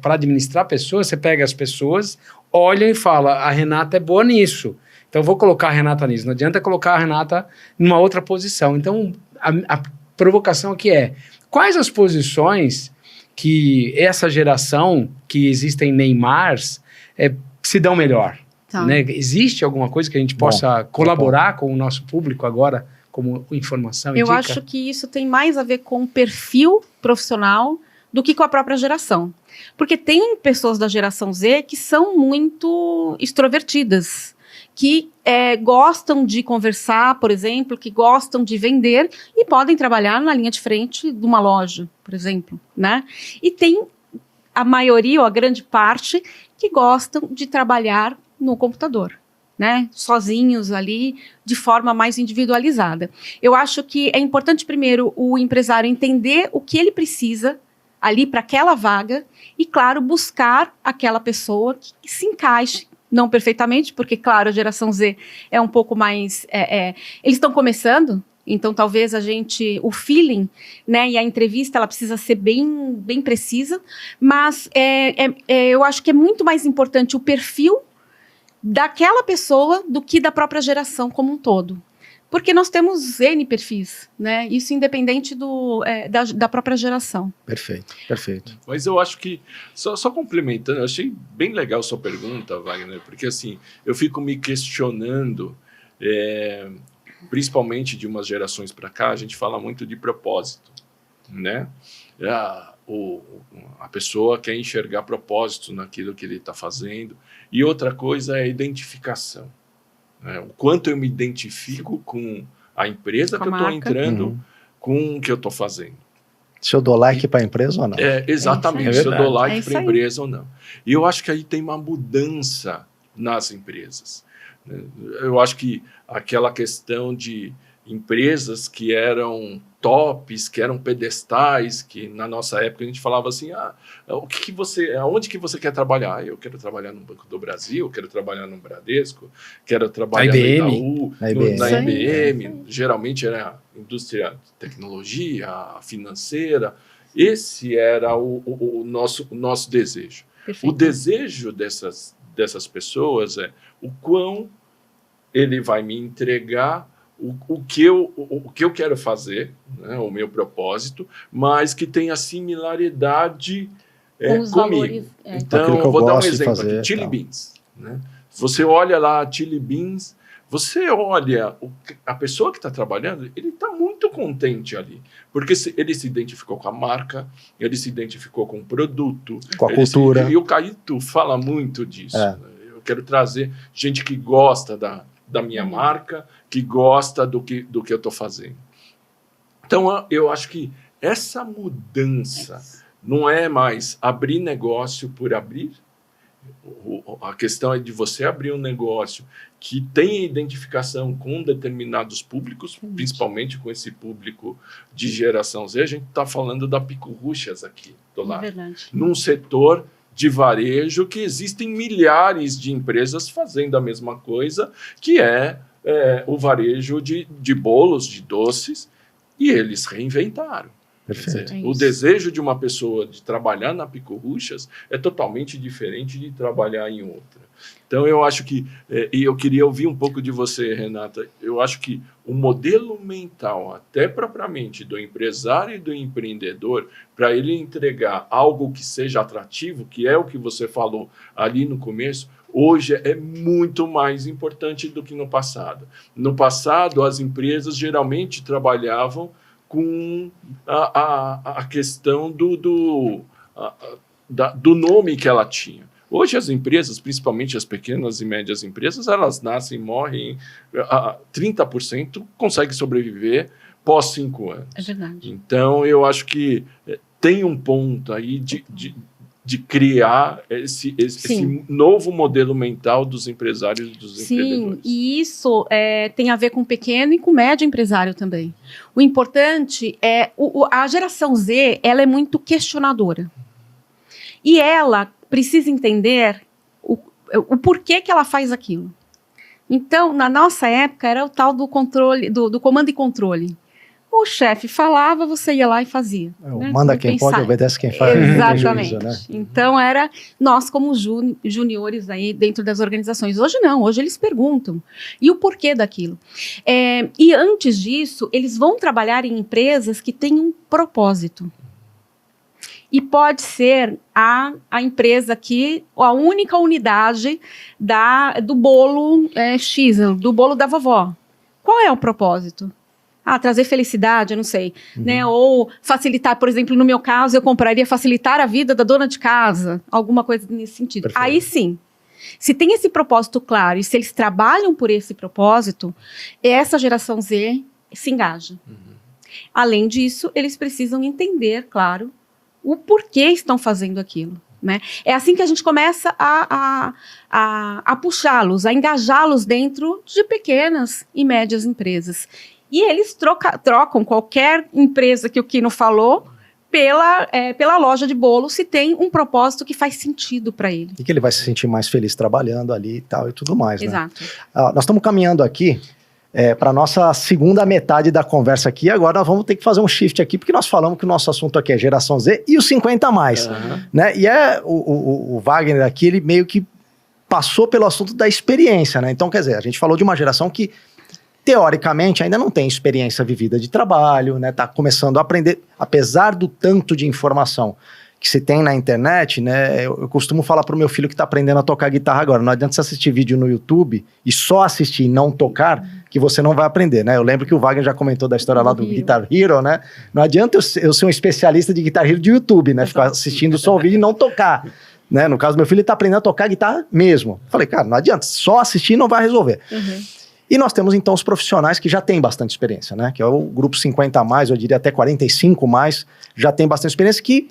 para administrar pessoas, você pega as pessoas, olha e fala, a Renata é boa nisso. Então, eu vou colocar a Renata nisso. Não adianta colocar a Renata numa outra posição. Então, a provocação aqui é, quais as posições que essa geração, que existem Neymars, se dão melhor? Tá. Né? Existe alguma coisa que a gente possa colaborar com o nosso público agora, como informação e Eu dica? acho que isso tem mais a ver com o perfil profissional do que com a própria geração. Porque tem pessoas da geração Z que são muito extrovertidas, que gostam de conversar, por exemplo, que gostam de vender e podem trabalhar na linha de frente de uma loja, por exemplo, né? E tem a maioria ou a grande parte que gostam de trabalhar no computador, né? Sozinhos ali, de forma mais individualizada. Eu acho que é importante, primeiro, o empresário entender o que ele precisa ali para aquela vaga e, claro, buscar aquela pessoa que se encaixe, não perfeitamente, porque, claro, a geração Z é um pouco mais... eles estão começando, então talvez o feeling, né, e a entrevista, ela precisa ser bem, bem precisa, mas eu acho que é muito mais importante o perfil daquela pessoa do que da própria geração como um todo. Porque nós temos N perfis, né? Isso independente da própria geração. Perfeito, perfeito. Mas eu acho que, só complementando, eu achei bem legal a sua pergunta, Wagner, porque assim, eu fico me questionando, principalmente de umas gerações para cá, a gente fala muito de propósito, né? A pessoa quer enxergar propósito naquilo que ele está fazendo. E outra coisa é a identificação. O quanto eu me identifico com a empresa que eu estou entrando, com o que eu estou fazendo. Se eu dou like para a empresa ou não. Exatamente, se eu dou like para a empresa ou não. E eu acho que aí tem uma mudança nas empresas. Eu acho que aquela questão de empresas que eram tops, que eram pedestais, que na nossa época a gente falava assim, aonde que você quer trabalhar? Eu quero trabalhar no Banco do Brasil, quero trabalhar no Bradesco, quero trabalhar no Itaú, na IBM, geralmente era a indústria de tecnologia, financeira. Esse era o nosso desejo. Perfeito. O desejo dessas pessoas é o quão ele vai me entregar o que eu quero fazer, né, o meu propósito, mas que tenha similaridade comigo. Valores, Então, eu vou dar um exemplo aqui, Chili Beans. Né? Você olha lá a Chili Beans, você olha a pessoa que está trabalhando, ele está muito contente ali, porque ele se identificou com a marca, ele se identificou com o produto, com a cultura. E o Caíto fala muito disso. Né? Eu quero trazer gente que gosta da minha marca, que gosta do que eu estou fazendo. Então, eu acho que essa mudança não é mais abrir negócio por abrir. A questão é de você abrir um negócio que tenha identificação com determinados públicos, principalmente com esse público de geração Z. A gente está falando da Pico Ruchas aqui do lado. Num setor de varejo que existem milhares de empresas fazendo a mesma coisa, que é o varejo de bolos, de doces, e eles reinventaram. Perfeito. O desejo de uma pessoa de trabalhar na Pico-Ruchas é totalmente diferente de trabalhar em outra. Então, eu acho que, e eu queria ouvir um pouco de você, Renata, eu acho que o modelo mental, até propriamente do empresário e do empreendedor, para ele entregar algo que seja atrativo, que é o que você falou ali no começo, hoje é muito mais importante do que no passado. No passado, as empresas geralmente trabalhavam com a questão do nome que ela tinha. Hoje as empresas, principalmente as pequenas e médias empresas, elas nascem e morrem, 30% conseguem sobreviver pós 5 anos. É verdade. Então, eu acho que tem um ponto aí de criar esse novo modelo mental dos empresários e dos empreendedores. Sim, e isso tem a ver com o pequeno e com o médio empresário também. O importante é, a geração Z, ela é muito questionadora. E ela precisa entender o porquê que ela faz aquilo. Então, na nossa época, era o tal do controle, do comando e controle. O chefe falava, você ia lá e fazia. Né? Manda quem pode, obedece quem faz. Exatamente. Juízo, né? Então, era nós como juniores aí dentro das organizações. Hoje não, hoje eles perguntam. E o porquê daquilo? E antes disso, eles vão trabalhar em empresas que têm um propósito. E pode ser a empresa aqui, a única unidade do bolo X, do bolo da vovó. Qual é o propósito? Trazer felicidade, eu não sei. Né? Ou facilitar, por exemplo, no meu caso, eu compraria facilitar a vida da dona de casa. Alguma coisa nesse sentido. Perfeito. Aí sim. Se tem esse propósito claro e se eles trabalham por esse propósito, essa geração Z se engaja. Além disso, eles precisam entender, claro, o porquê estão fazendo aquilo. Né? É assim que a gente começa a puxá-los, a engajá-los dentro de pequenas e médias empresas. E eles trocam qualquer empresa que o Quino falou pela loja de bolo, se tem um propósito que faz sentido para ele. E que ele vai se sentir mais feliz trabalhando ali e tal e tudo mais. Exato. Né? Nós estamos caminhando aqui para a nossa segunda metade da conversa aqui. Agora nós vamos ter que fazer um shift aqui, porque nós falamos que o nosso assunto aqui é geração Z e os 50 a mais. Né? E o Wagner aqui, ele meio que passou pelo assunto da experiência. Né? Então, quer dizer, a gente falou de uma geração que, teoricamente, ainda não tem experiência vivida de trabalho, né? Tá começando a aprender, apesar do tanto de informação que se tem na internet, né? Eu costumo falar pro meu filho que tá aprendendo a tocar guitarra agora, não adianta você assistir vídeo no YouTube e só assistir e não tocar, que você não vai aprender, né? Eu lembro que o Wagner já comentou da história lá do Guitar Hero, né? Não adianta eu ser um especialista de Guitar Hero de YouTube, né? Ficar assistindo só o vídeo e não tocar, né? No caso do meu filho, ele tá aprendendo a tocar guitarra mesmo. Falei, cara, não adianta, só assistir não vai resolver. E nós temos, então, os profissionais que já têm bastante experiência, né? Que é o grupo 50 a mais, eu diria até 45 mais, já tem bastante experiência, que,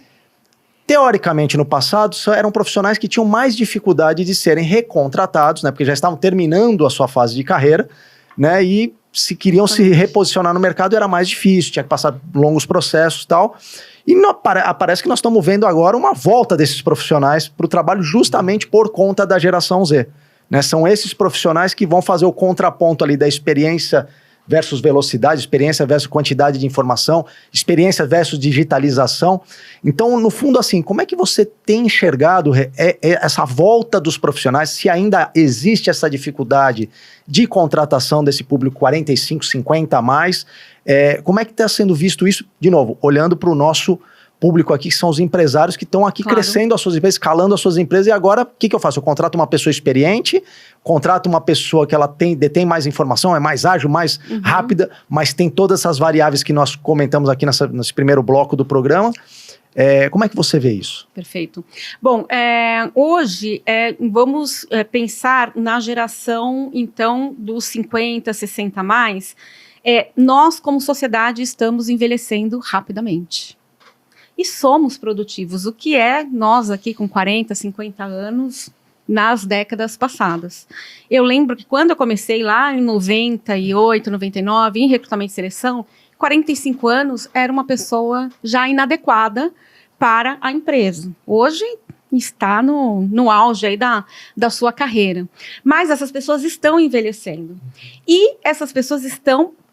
teoricamente, no passado, eram profissionais que tinham mais dificuldade de serem recontratados, né? Porque já estavam terminando a sua fase de carreira, né? E se queriam se reposicionar no mercado, era mais difícil, tinha que passar longos processos e tal. E parece que nós estamos vendo agora uma volta desses profissionais para o trabalho justamente por conta da geração Z. Né, são esses profissionais que vão fazer o contraponto ali da experiência versus velocidade, experiência versus quantidade de informação, experiência versus digitalização. Então, no fundo, assim, como é que você tem enxergado essa volta dos profissionais, se ainda existe essa dificuldade de contratação desse público 45, 50 a mais? Como é que está sendo visto isso? De novo, olhando para o nosso público aqui, que são os empresários que estão aqui crescendo as suas empresas, escalando as suas empresas, e agora, o que eu faço? Eu contrato uma pessoa experiente, contrato uma pessoa que ela detém mais informação, é mais ágil, mais rápida, mas tem todas essas variáveis que nós comentamos aqui nesse primeiro bloco do programa. Como é que você vê isso? Perfeito. Bom, hoje vamos pensar na geração, então, dos 50, 60 a mais. Nós, como sociedade, estamos envelhecendo rapidamente. E somos produtivos, o que nós aqui com 40, 50 anos nas décadas passadas. Eu lembro que quando eu comecei lá em 98, 99, em recrutamento e seleção, 45 anos era uma pessoa já inadequada para a empresa. Hoje, está no auge aí da sua carreira. Mas essas pessoas estão envelhecendo. E essas pessoas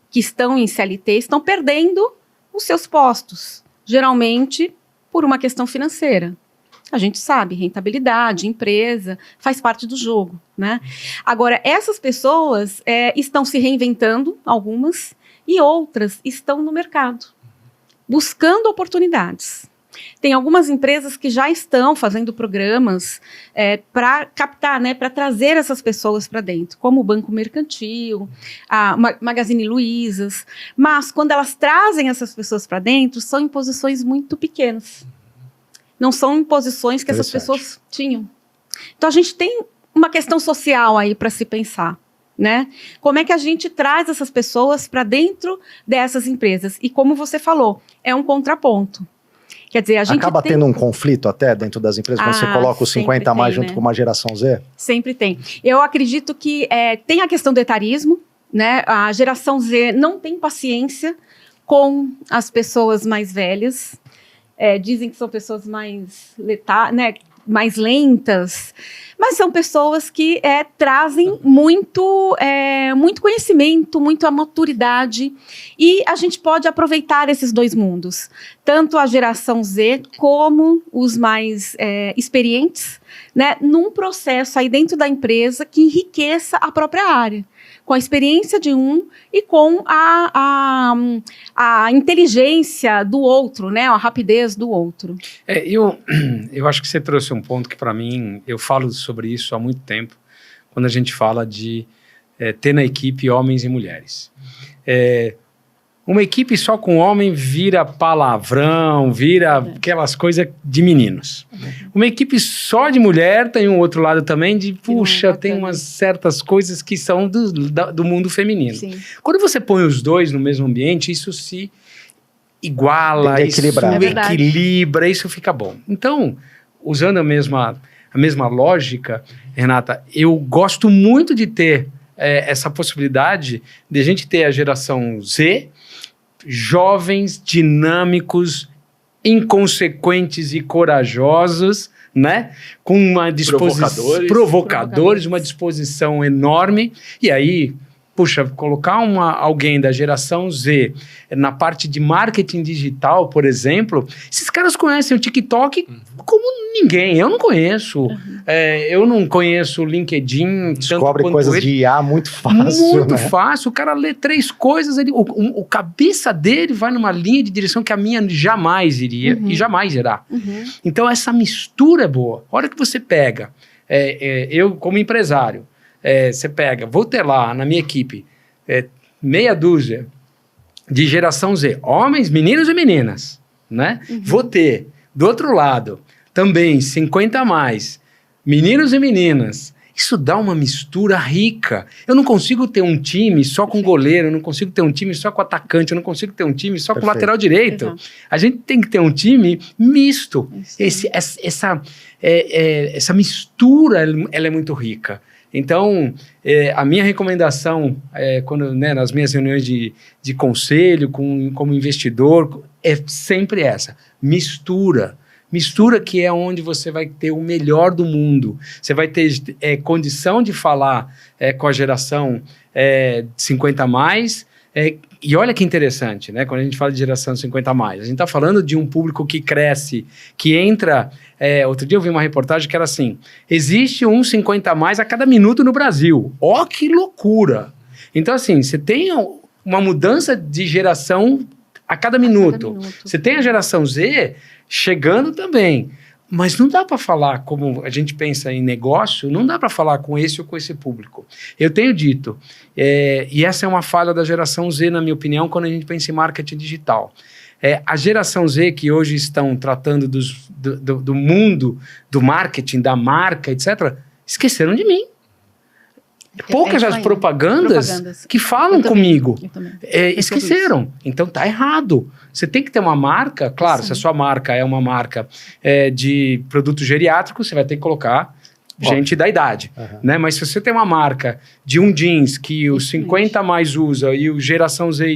que estão em CLT estão perdendo os seus postos, geralmente por uma questão financeira. A gente sabe, rentabilidade, empresa, faz parte do jogo, né? Agora, essas pessoas estão se reinventando, algumas, e outras estão no mercado, buscando oportunidades. Tem algumas empresas que já estão fazendo programas para captar, né, para trazer essas pessoas para dentro, como o Banco Mercantil, a Magazine Luizas. Mas quando elas trazem essas pessoas para dentro, são em posições muito pequenas. Não são em posições que essas pessoas tinham. Então a gente tem uma questão social aí para se pensar, né? Como é que a gente traz essas pessoas para dentro dessas empresas? E como você falou, é um contraponto. Quer dizer, a gente acaba tendo um conflito até dentro das empresas quando você coloca os 50 a mais junto com uma geração Z? Sempre tem. Eu acredito que tem a questão do etarismo, né? A geração Z não tem paciência com as pessoas mais velhas. Dizem que são pessoas mais mais lentas, mas são pessoas que trazem muito conhecimento, muita maturidade, e a gente pode aproveitar esses dois mundos, tanto a geração Z como os mais experientes, né, num processo aí dentro da empresa que enriqueça a própria área, com a experiência de um e com a inteligência do outro, né, a rapidez do outro. Eu acho que você trouxe um ponto que, para mim, eu falo sobre isso há muito tempo, quando a gente fala de ter na equipe homens e mulheres. Uma equipe só com homem vira palavrão, vira aquelas coisas de meninos. Uma equipe só de mulher tem um outro lado também de, puxa, tem umas certas coisas que são do mundo feminino. Sim. Quando você põe os dois no mesmo ambiente, isso se iguala, isso equilibra, isso fica bom. Então, usando a mesma lógica, Renata, eu gosto muito de ter essa possibilidade de a gente ter a geração Z, jovens, dinâmicos, inconsequentes e corajosos, né? Com uma disposição... Provocadores, uma disposição enorme. E aí, puxa, colocar alguém da geração Z na parte de marketing digital, por exemplo, esses caras conhecem o TikTok como ninguém. Eu não conheço. Eu não conheço o LinkedIn. Descobre coisas de IA muito fácil. Muito fácil. O cara lê 3 coisas, o cabeça dele vai numa linha de direção que a minha jamais iria e jamais irá. Então, essa mistura é boa. A hora que você pega, eu como empresário, você pega, vou ter lá na minha equipe meia dúzia de geração Z, homens, meninos e meninas, né? Vou ter, do outro lado, também 50 a mais, meninos e meninas. Isso dá uma mistura rica. Eu não consigo ter um time só com goleiro, eu não consigo ter um time só com atacante, eu não consigo ter um time só com lateral direito. Exato. A gente tem que ter um time misto. Essa mistura, ela é muito rica. Então, a minha recomendação, quando, nas minhas reuniões de conselho, como investidor, é sempre essa: mistura. Mistura, que é onde você vai ter o melhor do mundo. Você vai ter condição de falar com a geração 50 a mais. E olha que interessante, né? Quando a gente fala de geração 50 a mais, a gente está falando de um público que cresce, que entra... outro dia eu vi uma reportagem que era assim: existe um 50 a mais a cada minuto no Brasil. Ó, que loucura! Então, assim, você tem uma mudança de geração a cada minuto. Você tem a geração Z chegando também. Mas não dá para falar, como a gente pensa em negócio, não dá para falar com esse ou com esse público. Eu tenho dito, e essa é uma falha da geração Z, na minha opinião, quando a gente pensa em marketing digital. A geração Z, que hoje estão tratando do mundo, do marketing, da marca, etc., esqueceram de mim. Poucas as propagandas que falam comigo esqueceram. Então tá errado. Você tem que ter uma marca, claro, se a sua marca é uma marca de produto geriátrico, você vai ter que colocar gente da idade, né? Mas se você tem uma marca de um jeans que o 50 mais usa e o geração Z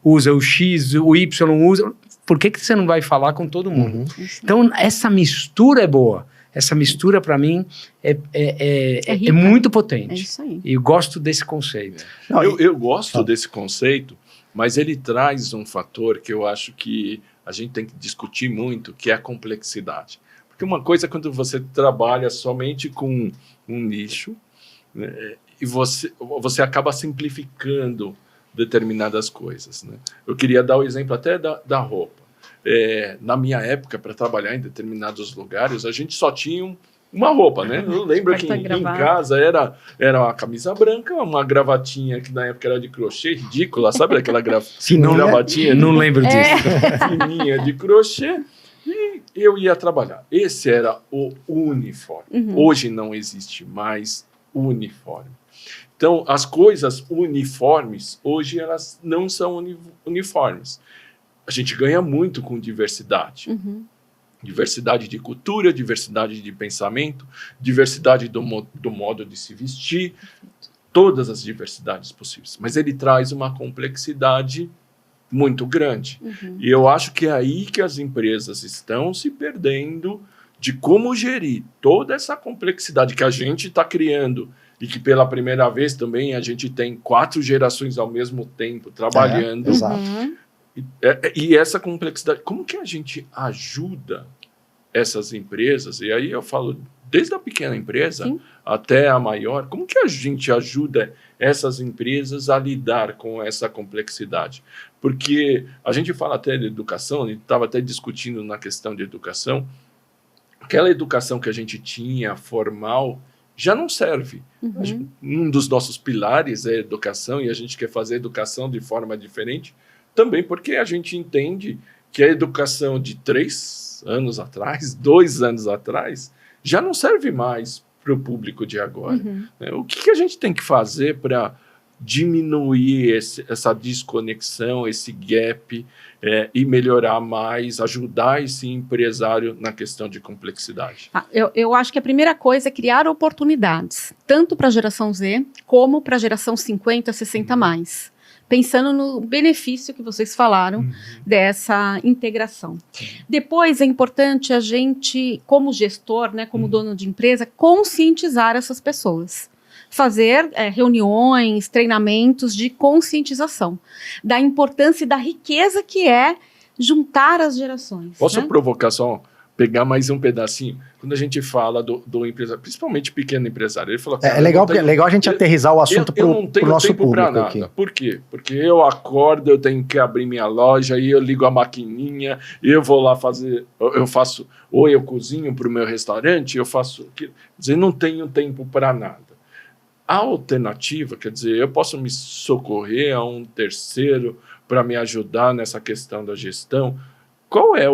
usa o X, o Y usa, por que você não vai falar com todo mundo? Então essa mistura é boa. essa mistura para mim é rica, muito potente. É isso aí. E eu gosto desse conceito. Eu gosto desse conceito, mas ele traz um fator que eu acho que a gente tem que discutir muito, que é a complexidade. Porque uma coisa é quando você trabalha somente com um nicho, né, e você acaba simplificando determinadas coisas, né? Eu queria dar o exemplo até da roupa. Na minha época, para trabalhar em determinados lugares, a gente só tinha uma roupa, né? Eu lembro que em casa era uma camisa branca, uma gravatinha que na época era de crochê, ridícula, sabe aquela gravatinha? Não lembro disso. Fininha de crochê. E eu ia trabalhar. Esse era o uniforme. Hoje não existe mais uniforme. Então, as coisas uniformes, hoje elas não são uniformes. A gente ganha muito com diversidade. Diversidade de cultura, diversidade de pensamento, diversidade do modo de se vestir, todas as diversidades possíveis. Mas ele traz uma complexidade muito grande. E eu acho que é aí que as empresas estão se perdendo de como gerir toda essa complexidade que a gente está criando e que pela primeira vez também a gente tem 4 gerações ao mesmo tempo trabalhando. Exato. E essa complexidade, como que a gente ajuda essas empresas? E aí eu falo, desde a pequena empresa Sim. até a maior, como que a gente ajuda essas empresas a lidar com essa complexidade? Porque a gente fala até de educação, a gente estava até discutindo na questão de educação, aquela educação que a gente tinha, formal, já não serve. Um dos nossos pilares é a educação, e a gente quer fazer educação de forma diferente, também porque a gente entende que a educação de 3 anos atrás, 2 anos atrás, já não serve mais para o público de agora. O que a gente tem que fazer para diminuir essa desconexão, esse gap, e melhorar mais, ajudar esse empresário na questão de complexidade? Eu acho que a primeira coisa é criar oportunidades, tanto para a geração Z, como para a geração 50, 60 mais. Pensando no benefício que vocês falaram dessa integração. Depois é importante a gente, como gestor, né, como dono de empresa, conscientizar essas pessoas. Fazer reuniões, treinamentos de conscientização da importância e da riqueza que é juntar as gerações. Posso né? provocar só, pegar mais um pedacinho? Quando a gente fala do empresário, principalmente pequeno empresário, ele falou... É legal a gente aterrizar o assunto para o nosso público aqui. Por quê? Porque eu acordo, eu tenho que abrir minha loja, aí eu ligo a maquininha, eu vou lá fazer, eu faço, ou eu cozinho para o meu restaurante, eu faço... Quer dizer, não tenho tempo para nada. A alternativa, quer dizer, eu posso me socorrer a um terceiro para me ajudar nessa questão da gestão. Qual é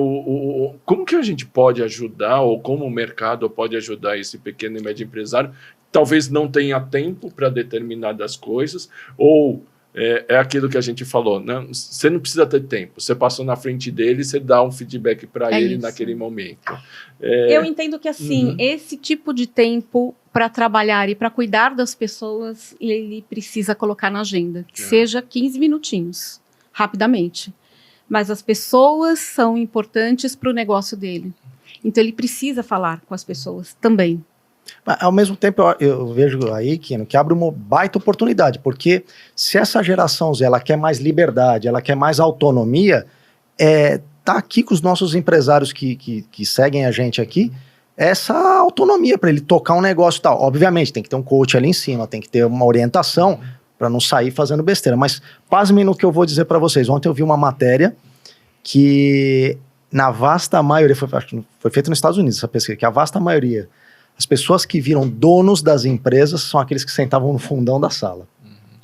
como que a gente pode ajudar, ou como o mercado pode ajudar esse pequeno e médio empresário? Talvez não tenha tempo para determinadas coisas, ou é aquilo que a gente falou, né? Você não precisa ter tempo, você passou na frente dele, você dá um feedback para ele naquele momento. Eu entendo que assim, esse tipo de tempo para trabalhar e para cuidar das pessoas, ele precisa colocar na agenda, que seja 15 minutinhos, rapidamente. Mas as pessoas são importantes para o negócio dele. Então, ele precisa falar com as pessoas também. Mas, ao mesmo tempo, eu vejo aí, Kino, que abre uma baita oportunidade, porque se essa geração Z, ela quer mais liberdade, ela quer mais autonomia, tá aqui com os nossos empresários que seguem a gente aqui, essa autonomia para ele tocar um negócio e tal. Obviamente, tem que ter um coach ali em cima, tem que ter uma orientação, para não sair fazendo besteira. Mas pasmem no que eu vou dizer para vocês. Ontem eu vi uma matéria que, na vasta maioria, foi feita nos Estados Unidos essa pesquisa, que a vasta maioria, as pessoas que viram donos das empresas são aqueles que sentavam no fundão da sala,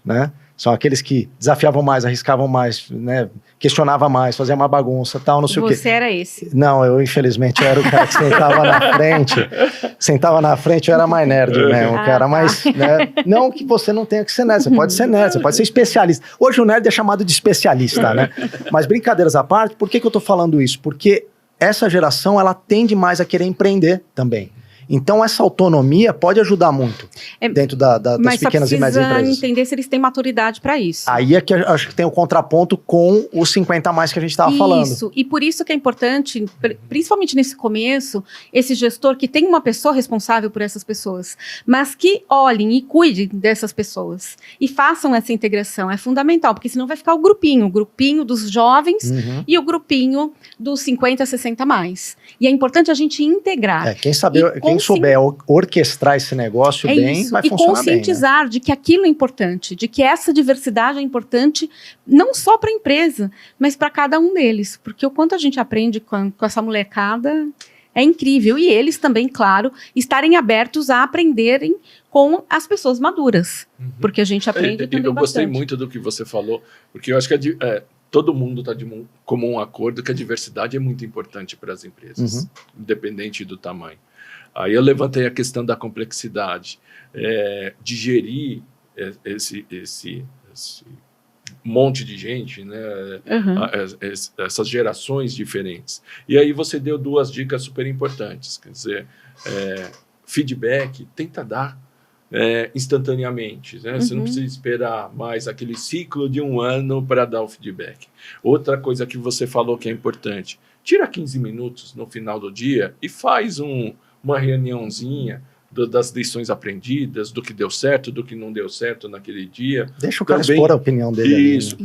né? São aqueles que desafiavam mais, arriscavam mais, né? Questionavam mais, faziam uma bagunça, tal, não sei o quê. Você era esse? Não, eu infelizmente era o cara que sentava na frente. Sentava na frente, eu era mais nerd mesmo, cara. Mas, né? Não que você não tenha que ser nerd, você pode ser nerd, você pode ser especialista. Hoje o nerd é chamado de especialista, né? Mas brincadeiras à parte, por que eu tô falando isso? Porque essa geração, ela tende mais a querer empreender também. Então, essa autonomia pode ajudar muito dentro das pequenas e médias empresas. Mas entender se eles têm maturidade para isso. Aí é que eu acho que tem o contraponto com os 50 a mais que a gente estava falando. Isso, e por isso que é importante, principalmente nesse começo, esse gestor que tem uma pessoa responsável por essas pessoas, mas que olhem e cuidem dessas pessoas e façam essa integração. É fundamental, porque senão vai ficar o grupinho dos jovens e o grupinho dos 50 a 60 a mais. E é importante a gente integrar. Quem souber orquestrar esse negócio bem, vai funcionar bem. E conscientizar de que aquilo é importante, de que essa diversidade é importante, não só para a empresa, mas para cada um deles. Porque o quanto a gente aprende com essa molecada é incrível. E eles também, claro, estarem abertos a aprenderem com as pessoas maduras. Porque a gente aprende também Eu gostei bastante. muito do que você falou, porque eu acho que todo mundo está de comum acordo que a diversidade é muito importante para as empresas, independente do tamanho. Aí eu levantei a questão da complexidade, de gerir esse monte de gente, né? Essas gerações diferentes. E aí você deu 2 dicas super importantes, quer dizer, feedback, tenta dar instantaneamente, né? Você não precisa esperar mais aquele ciclo de 1 ano para dar o feedback. Outra coisa que você falou que é importante, tira 15 minutos no final do dia e faz uma reuniãozinha das lições aprendidas, do que deu certo, do que não deu certo naquele dia. Deixa o cara expor a opinião dele. Isso.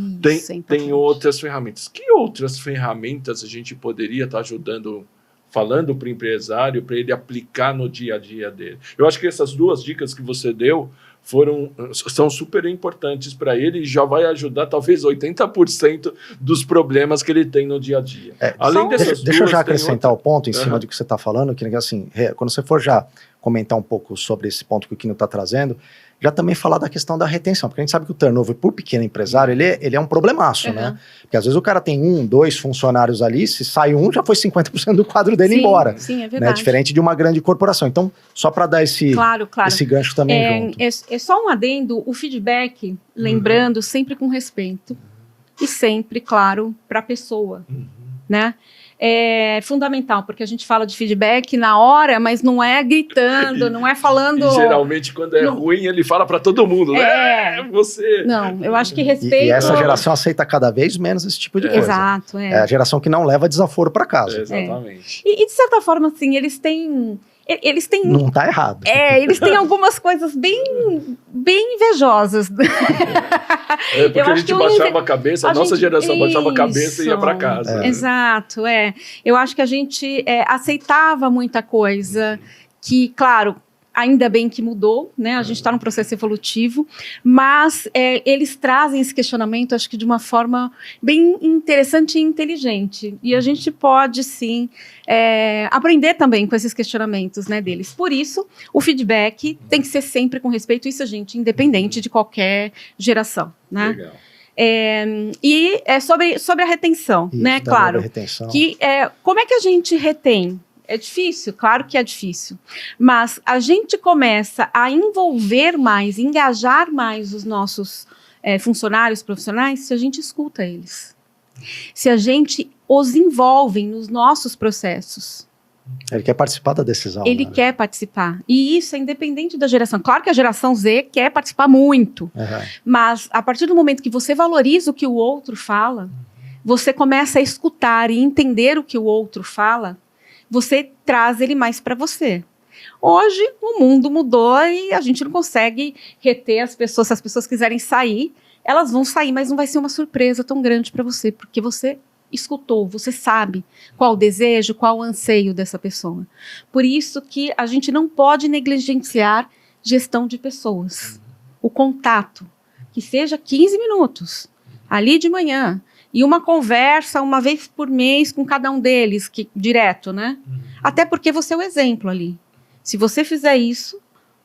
Tem outras ferramentas. Que outras ferramentas a gente poderia estar falando para o empresário, para ele aplicar no dia a dia dele? Eu acho que essas 2 dicas que você deu são super importantes para ele e já vai ajudar talvez 80% dos problemas que ele tem no dia a dia. Além dessas deixa eu já acrescentar o ponto em cima do que você está falando, que assim, quando você for já comentar um pouco sobre esse ponto que o Quino está trazendo, já também falar da questão da retenção, porque a gente sabe que o turnover por pequeno empresário, ele é um problemaço, né? Porque às vezes o cara tem 1, 2 funcionários ali, se sai um, já foi 50% do quadro dele embora. Sim, é verdade. Né? Diferente de uma grande corporação. Então, só para dar esse gancho também junto. É só um adendo, o feedback, lembrando, sempre com respeito e sempre, claro, para a pessoa, né? É fundamental, porque a gente fala de feedback na hora, mas não é gritando, não é falando... E geralmente, quando é ruim, ele fala para todo mundo, né? Você... Não, eu acho que respeito... E essa geração aceita cada vez menos esse tipo de coisa. Exato, É a geração que não leva desaforo para casa. Exatamente. E, de certa forma, assim, eles têm... Não tá errado. Eles têm algumas coisas bem invejosas. Porque a gente baixava a cabeça, a nossa geração baixava a cabeça e ia para casa. Exato, Eu acho que a gente aceitava muita coisa que, claro, ainda bem que mudou, né? A gente está num processo evolutivo, mas eles trazem esse questionamento, acho que de uma forma bem interessante e inteligente. E a gente pode, sim, aprender também com esses questionamentos, né, deles. Por isso, o feedback tem que ser sempre com respeito, isso, gente, independente de qualquer geração, né? Legal. E sobre a retenção, isso, né? Claro. Retenção. Como é que a gente retém? É difícil? Claro que é difícil. Mas a gente começa a envolver mais, engajar mais os nossos funcionários profissionais se a gente escuta eles. Se a gente os envolve nos nossos processos. Ele quer participar da decisão. Ele quer participar. E isso é independente da geração. Claro que a geração Z quer participar muito. Mas a partir do momento que você valoriza o que o outro fala, você começa a escutar e entender o que o outro fala, você traz ele mais para você. Hoje, o mundo mudou e a gente não consegue reter as pessoas. Se as pessoas quiserem sair, elas vão sair, mas não vai ser uma surpresa tão grande para você, porque você escutou, você sabe qual o desejo, qual o anseio dessa pessoa. Por isso que a gente não pode negligenciar gestão de pessoas. O contato, que seja 15 minutos, ali de manhã, e uma conversa uma vez por mês com cada um deles, direto, né? Até porque você é o exemplo ali. Se você fizer isso,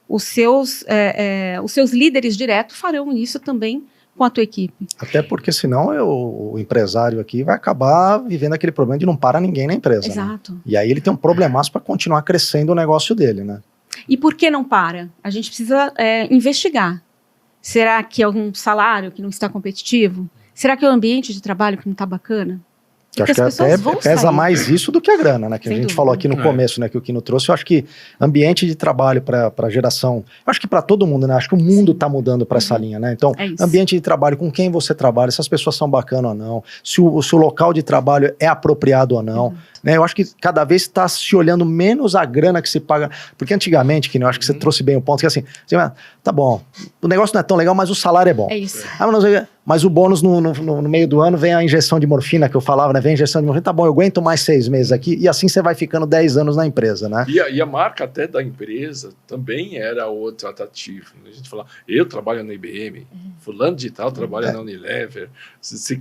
os seus líderes diretos farão isso também com a tua equipe. Até porque senão o empresário aqui vai acabar vivendo aquele problema de não para ninguém na empresa. Exato. Né? E aí ele tem um problemaço para continuar crescendo o negócio dele, né? E por que não para? A gente precisa investigar. Será que é um salário que não está competitivo? Será que é o ambiente de trabalho que não está bacana? Que eu acho que até pesa mais isso do que a grana, né? Que a gente falou aqui no começo, né? Que o Quino trouxe. Eu acho que ambiente de trabalho para geração, eu acho que para todo mundo, né? Acho que o mundo está mudando para essa linha, né? Então, ambiente de trabalho, com quem você trabalha, se as pessoas são bacanas ou não, se o local de trabalho é apropriado ou não, né? Eu acho que cada vez está se olhando menos a grana que se paga. Porque antigamente, Quino, eu acho que você trouxe bem o ponto, que assim, tá bom, o negócio não é tão legal, mas o salário é bom. É isso. Mas o bônus no meio do ano vem a injeção de morfina, que eu falava, né? Vem a injeção de morfina, tá bom, eu aguento mais 6 meses aqui, e assim você vai ficando 10 anos na empresa, né? E a marca até da empresa também era outro atrativo. A gente falava, eu trabalho na IBM, fulano de tal trabalha na Unilever,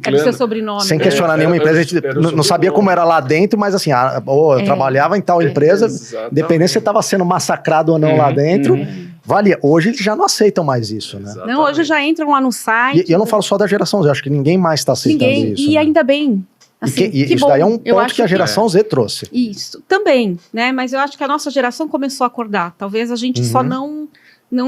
Era o seu sobrenome. Sem questionar nenhuma empresa, a gente não sabia como era lá dentro, mas assim, eu trabalhava em tal empresa, independente se você estava sendo massacrado ou não lá dentro, valia. Hoje eles já não aceitam mais isso, né? Exatamente. Não, hoje já entram lá no site. E eu não falo só da geração Z, eu acho que ninguém mais está aceitando isso. E ainda bem. Assim, e isso daí é um ponto que a geração Z trouxe. Isso, também, né? Mas eu acho que a nossa geração começou a acordar. Talvez a gente só não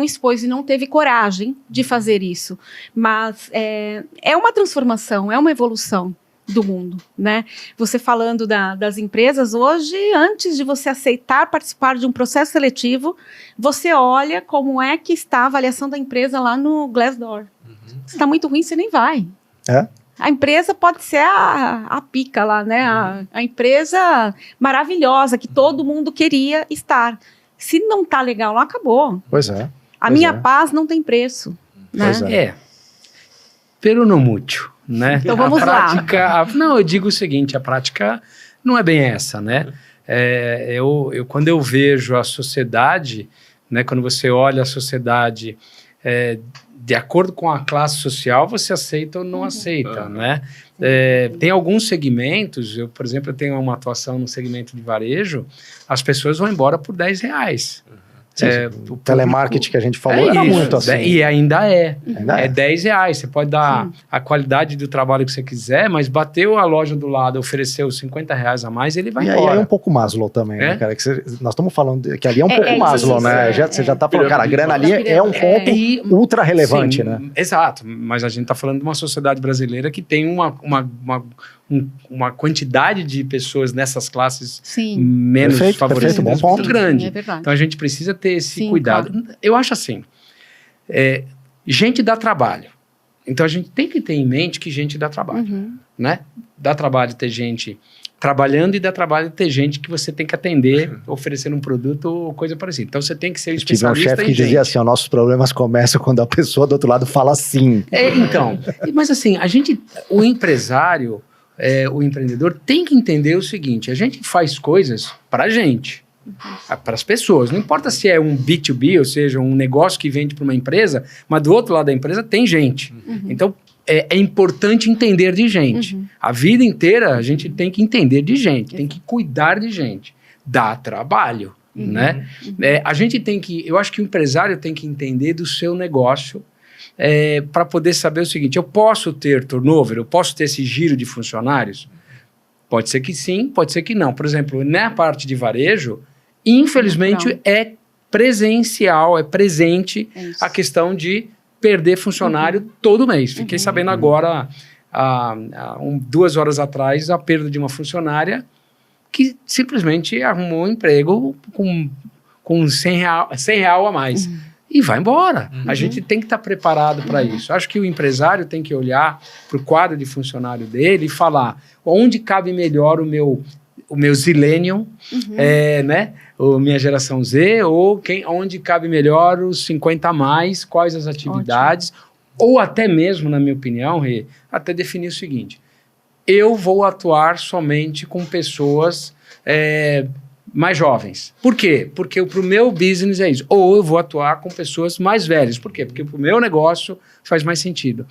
expôs e não teve coragem de fazer isso. Mas é uma transformação, é uma evolução do mundo, né? Você falando das empresas, hoje, antes de você aceitar participar de um processo seletivo, você olha como é que está a avaliação da empresa lá no Glassdoor. Se está muito ruim, você nem vai. A empresa pode ser a pica lá, né? A empresa maravilhosa que todo mundo queria estar. Se não tá legal lá, acabou. Pois é. A minha paz não tem preço. Pois né? Pero no mútil, né? Então vamos lá. Não, eu digo o seguinte, a prática não é bem essa, né? Quando eu vejo a sociedade, né? Quando você olha a sociedade de acordo com a classe social, você aceita ou não aceita, né? Tem alguns segmentos, por exemplo, eu tenho uma atuação no segmento de varejo, as pessoas vão embora por R$10. O telemarketing que a gente falou era muito assim. E ainda é. É R$10. Você pode dar a qualidade do trabalho que você quiser, mas bateu a loja do lado, ofereceu R$50 a mais, ele vai embora. E aí é um pouco Maslow também, né, cara? Nós estamos falando que ali é um pouco Maslow, né? Você já está falando, cara, a grana ali é um ponto ultra relevante, né? Exato, mas a gente está falando de uma sociedade brasileira que tem uma quantidade de pessoas nessas classes menos favorecidas muito grande. Então a gente precisa ter esse cuidado. Claro. Eu acho assim, gente dá trabalho. Então a gente tem que ter em mente que gente dá trabalho, né? Dá trabalho ter gente trabalhando e dá trabalho ter gente que você tem que atender, oferecendo um produto ou coisa parecida. Então você tem que ser especialista em gente. Tive um chefe que dizia assim, nossos problemas começam quando a pessoa do outro lado fala sim. Mas assim, o empresário, o empreendedor tem que entender o seguinte, a gente faz coisas para a gente, para as pessoas. Não importa se é um B2B, ou seja, um negócio que vende para uma empresa, mas do outro lado da empresa tem gente. Então, é importante entender de gente. A vida inteira a gente tem que entender de gente, tem que cuidar de gente. Dá trabalho, né? A gente tem que... Eu acho que o empresário tem que entender do seu negócio para poder saber o seguinte, eu posso ter turnover, eu posso ter esse giro de funcionários? Pode ser que sim, pode ser que não. Por exemplo, na parte de varejo, infelizmente é presencial, é presente a questão de perder funcionário todo mês. Fiquei sabendo agora, 2 horas atrás, a perda de uma funcionária que simplesmente arrumou um emprego com 100 real a mais. E vai embora. A gente tem que estar preparado para isso. Acho que o empresário tem que olhar para o quadro de funcionário dele e falar onde cabe melhor o meu Zillennium, né? Minha geração Z, ou onde cabe melhor os 50 a mais, quais as atividades, ou até mesmo, na minha opinião, Rê, até definir o seguinte, eu vou atuar somente com pessoas mais jovens. Por quê? Porque para o meu business é isso. Ou eu vou atuar com pessoas mais velhas. Por quê? Porque para o meu negócio faz mais sentido.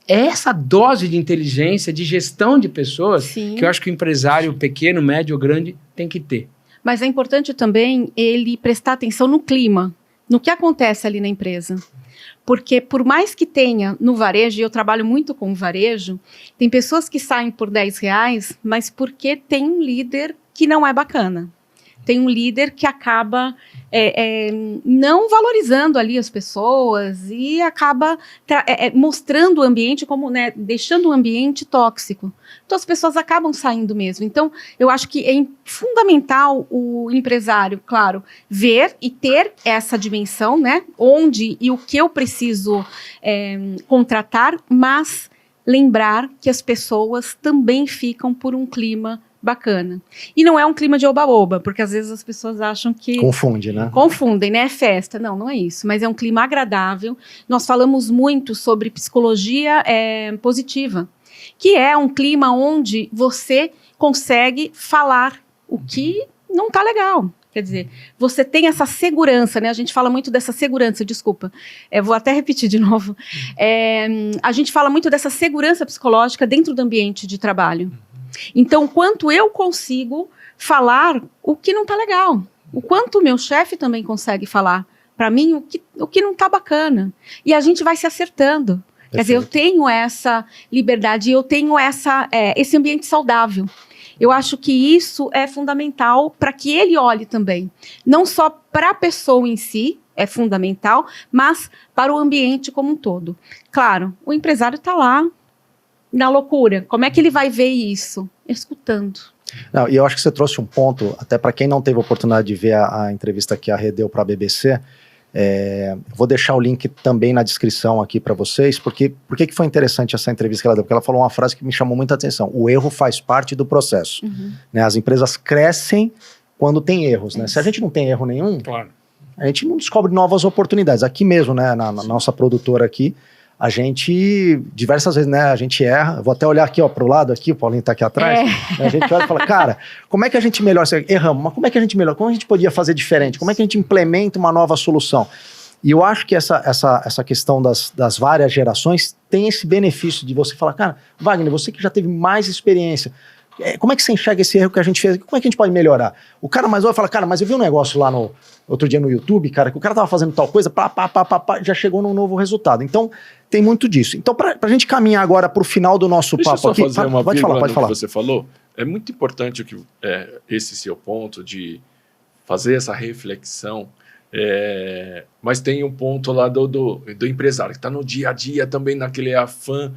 Essa dose de inteligência, de gestão de pessoas, que eu acho que o empresário pequeno, médio ou grande tem que ter. Mas é importante também ele prestar atenção no clima, no que acontece ali na empresa. Porque por mais que tenha no varejo, e eu trabalho muito com varejo, tem pessoas que saem por R$10, mas porque tem um líder que não é bacana. tem um líder que acaba não valorizando ali as pessoas e acaba mostrando o ambiente como, né, deixando o ambiente tóxico. Então as pessoas acabam saindo mesmo. Então eu acho que é fundamental o empresário, claro, ver e ter essa dimensão, né, onde e o que eu preciso contratar, mas lembrar que as pessoas também ficam por um clima bacana. E não é um clima de oba-oba, porque às vezes as pessoas acham que... Confunde, né? Confundem, né? É festa. Não, não é isso. Mas é um clima agradável. Nós falamos muito sobre psicologia positiva, que é um clima onde você consegue falar o que não está legal. Quer dizer, você tem essa segurança, né? A gente fala muito dessa segurança, desculpa. Vou até repetir de novo. A gente fala muito dessa segurança psicológica dentro do ambiente de trabalho. Então, quanto eu consigo falar o que não está legal, o quanto o meu chefe também consegue falar para mim o que não está bacana. E a gente vai se acertando. Perfeito. Quer dizer, eu tenho essa liberdade, eu tenho esse ambiente saudável. Eu acho que isso é fundamental para que ele olhe também. Não só para a pessoa em si, é fundamental, mas para o ambiente como um todo. Claro, o empresário está lá, na loucura. Como é que ele vai ver isso? Escutando. Não, e eu acho que você trouxe um ponto, até para quem não teve a oportunidade de ver a entrevista que a Rê deu para a BBC, vou deixar o link também na descrição aqui para vocês, porque por que foi interessante essa entrevista que ela deu? Porque ela falou uma frase que me chamou muita atenção: o erro faz parte do processo. Né? As empresas crescem quando tem erros. Né? Se a gente não tem erro nenhum, claro, a gente não descobre novas oportunidades. Aqui mesmo, né, na nossa produtora aqui, a gente, diversas vezes, né, a gente erra. Eu vou até olhar aqui, ó, pro lado aqui, o Paulinho tá aqui atrás. A gente olha e fala, cara, como é que a gente melhora? Erramos, mas como é que a gente melhora? Como a gente podia fazer diferente? Como é que a gente implementa uma nova solução? E eu acho que essa questão das várias gerações tem esse benefício de você falar, cara, Wagner, você que já teve mais experiência, como é que você enxerga esse erro que a gente fez? Como é que a gente pode melhorar? O cara mais novo fala, cara, mas eu vi um negócio lá outro dia no YouTube, cara, que o cara tava fazendo tal coisa, já chegou num novo resultado. Então, tem muito disso. Então, pra gente caminhar agora pro final do nosso papo aqui... Deixa eu só fazer uma vírgula no que você falou. É muito importante esse seu ponto de fazer essa reflexão, mas tem um ponto lá do empresário, que está no dia a dia também naquele afã.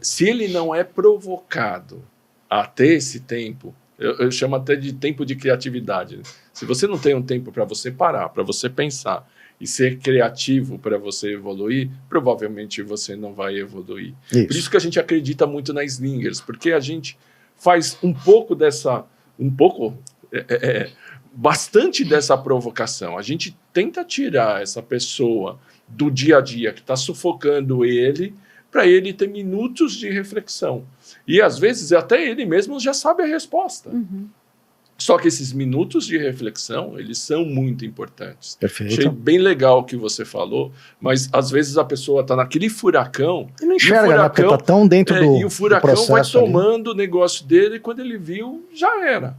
Se ele não é provocado a ter esse tempo, eu chamo até de tempo de criatividade. Se você não tem um tempo para você parar, para você pensar e ser criativo para você evoluir, provavelmente você não vai evoluir. Isso. Por isso que a gente acredita muito na Slingers, porque a gente faz bastante dessa provocação. A gente tenta tirar essa pessoa do dia a dia que está sufocando ele, para ele ter minutos de reflexão. E, às vezes, até ele mesmo já sabe a resposta. Só que esses minutos de reflexão, eles são muito importantes. Perfeito. Achei bem legal o que você falou, mas, às vezes, a pessoa está naquele furacão... E não enxerga, né? Porque está tão dentro do E o furacão vai tomando ali o negócio dele, e quando ele viu, já era.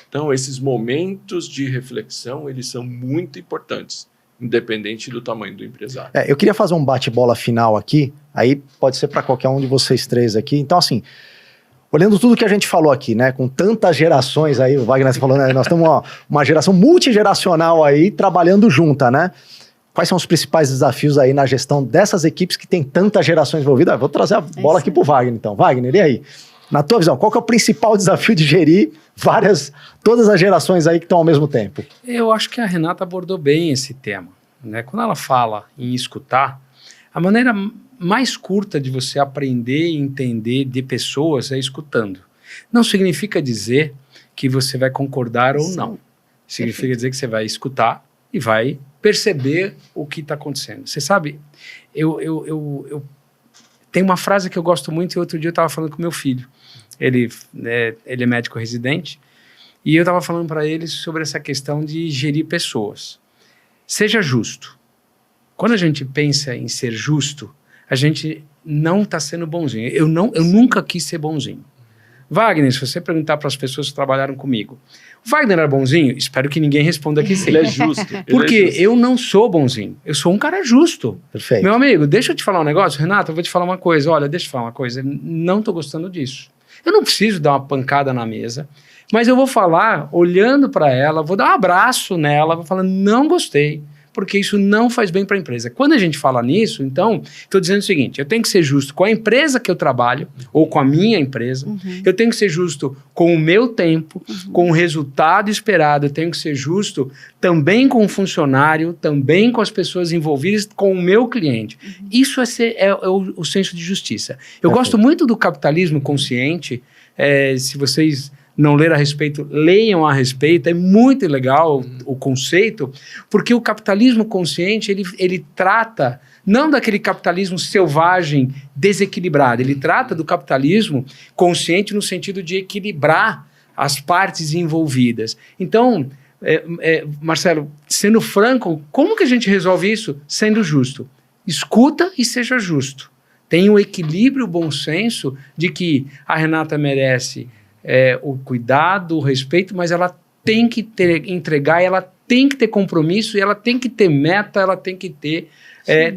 Então, esses momentos de reflexão, eles são muito importantes, independente do tamanho do empresário. Eu queria fazer um bate-bola final aqui, aí pode ser para qualquer um de vocês três aqui. Então, assim, olhando tudo que a gente falou aqui, né, com tantas gerações aí, o Wagner falou, né, nós temos uma geração multigeracional aí trabalhando junta, né? Quais são os principais desafios aí na gestão dessas equipes que tem tantas gerações envolvidas? Vou trazer a bola aqui pro Wagner, então. Wagner, e aí? Na tua visão, qual que é o principal desafio de gerir todas as gerações aí que estão ao mesmo tempo? Eu acho que a Renata abordou bem esse tema, né? Quando ela fala em escutar, a maneira mais curta de você aprender e entender de pessoas é escutando. Não significa dizer que você vai concordar ou não. Significa dizer que você vai escutar e vai perceber o que está acontecendo. Você sabe, eu tem uma frase que eu gosto muito, e outro dia eu estava falando com meu filho. Ele é médico residente, e eu estava falando para ele sobre essa questão de gerir pessoas. Seja justo. Quando a gente pensa em ser justo, a gente não está sendo bonzinho. Eu nunca quis ser bonzinho. Wagner, se você perguntar para as pessoas que trabalharam comigo, o Wagner era bonzinho? Espero que ninguém responda que sim. Ele é justo. Porque eu não sou bonzinho. Eu sou um cara justo. Perfeito. Meu amigo, deixa eu te falar um negócio. Renato, eu vou te falar uma coisa. Olha, deixa eu te falar uma coisa. Não estou gostando disso. Eu não preciso dar uma pancada na mesa. Mas eu vou falar, olhando para ela, vou dar um abraço nela, vou falar, não gostei, porque isso não faz bem para a empresa. Quando a gente fala nisso, então, estou dizendo o seguinte, eu tenho que ser justo com a empresa que eu trabalho, ou com a minha empresa, eu tenho que ser justo com o meu tempo, com o resultado esperado, eu tenho que ser justo também com o funcionário, também com as pessoas envolvidas, com o meu cliente. Isso é o senso de justiça. Eu gosto muito do capitalismo consciente, se vocês não leram a respeito, leiam a respeito, é muito legal o conceito, porque o capitalismo consciente, ele trata não daquele capitalismo selvagem, desequilibrado, ele trata do capitalismo consciente no sentido de equilibrar as partes envolvidas. Então, Marcelo, sendo franco, como que a gente resolve isso? Sendo justo. Escuta e seja justo. Tenha o equilíbrio, o bom senso de que a Renata merece o cuidado, o respeito, mas ela tem que entregar, ela tem que ter compromisso, e ela tem que ter meta, ela tem que ter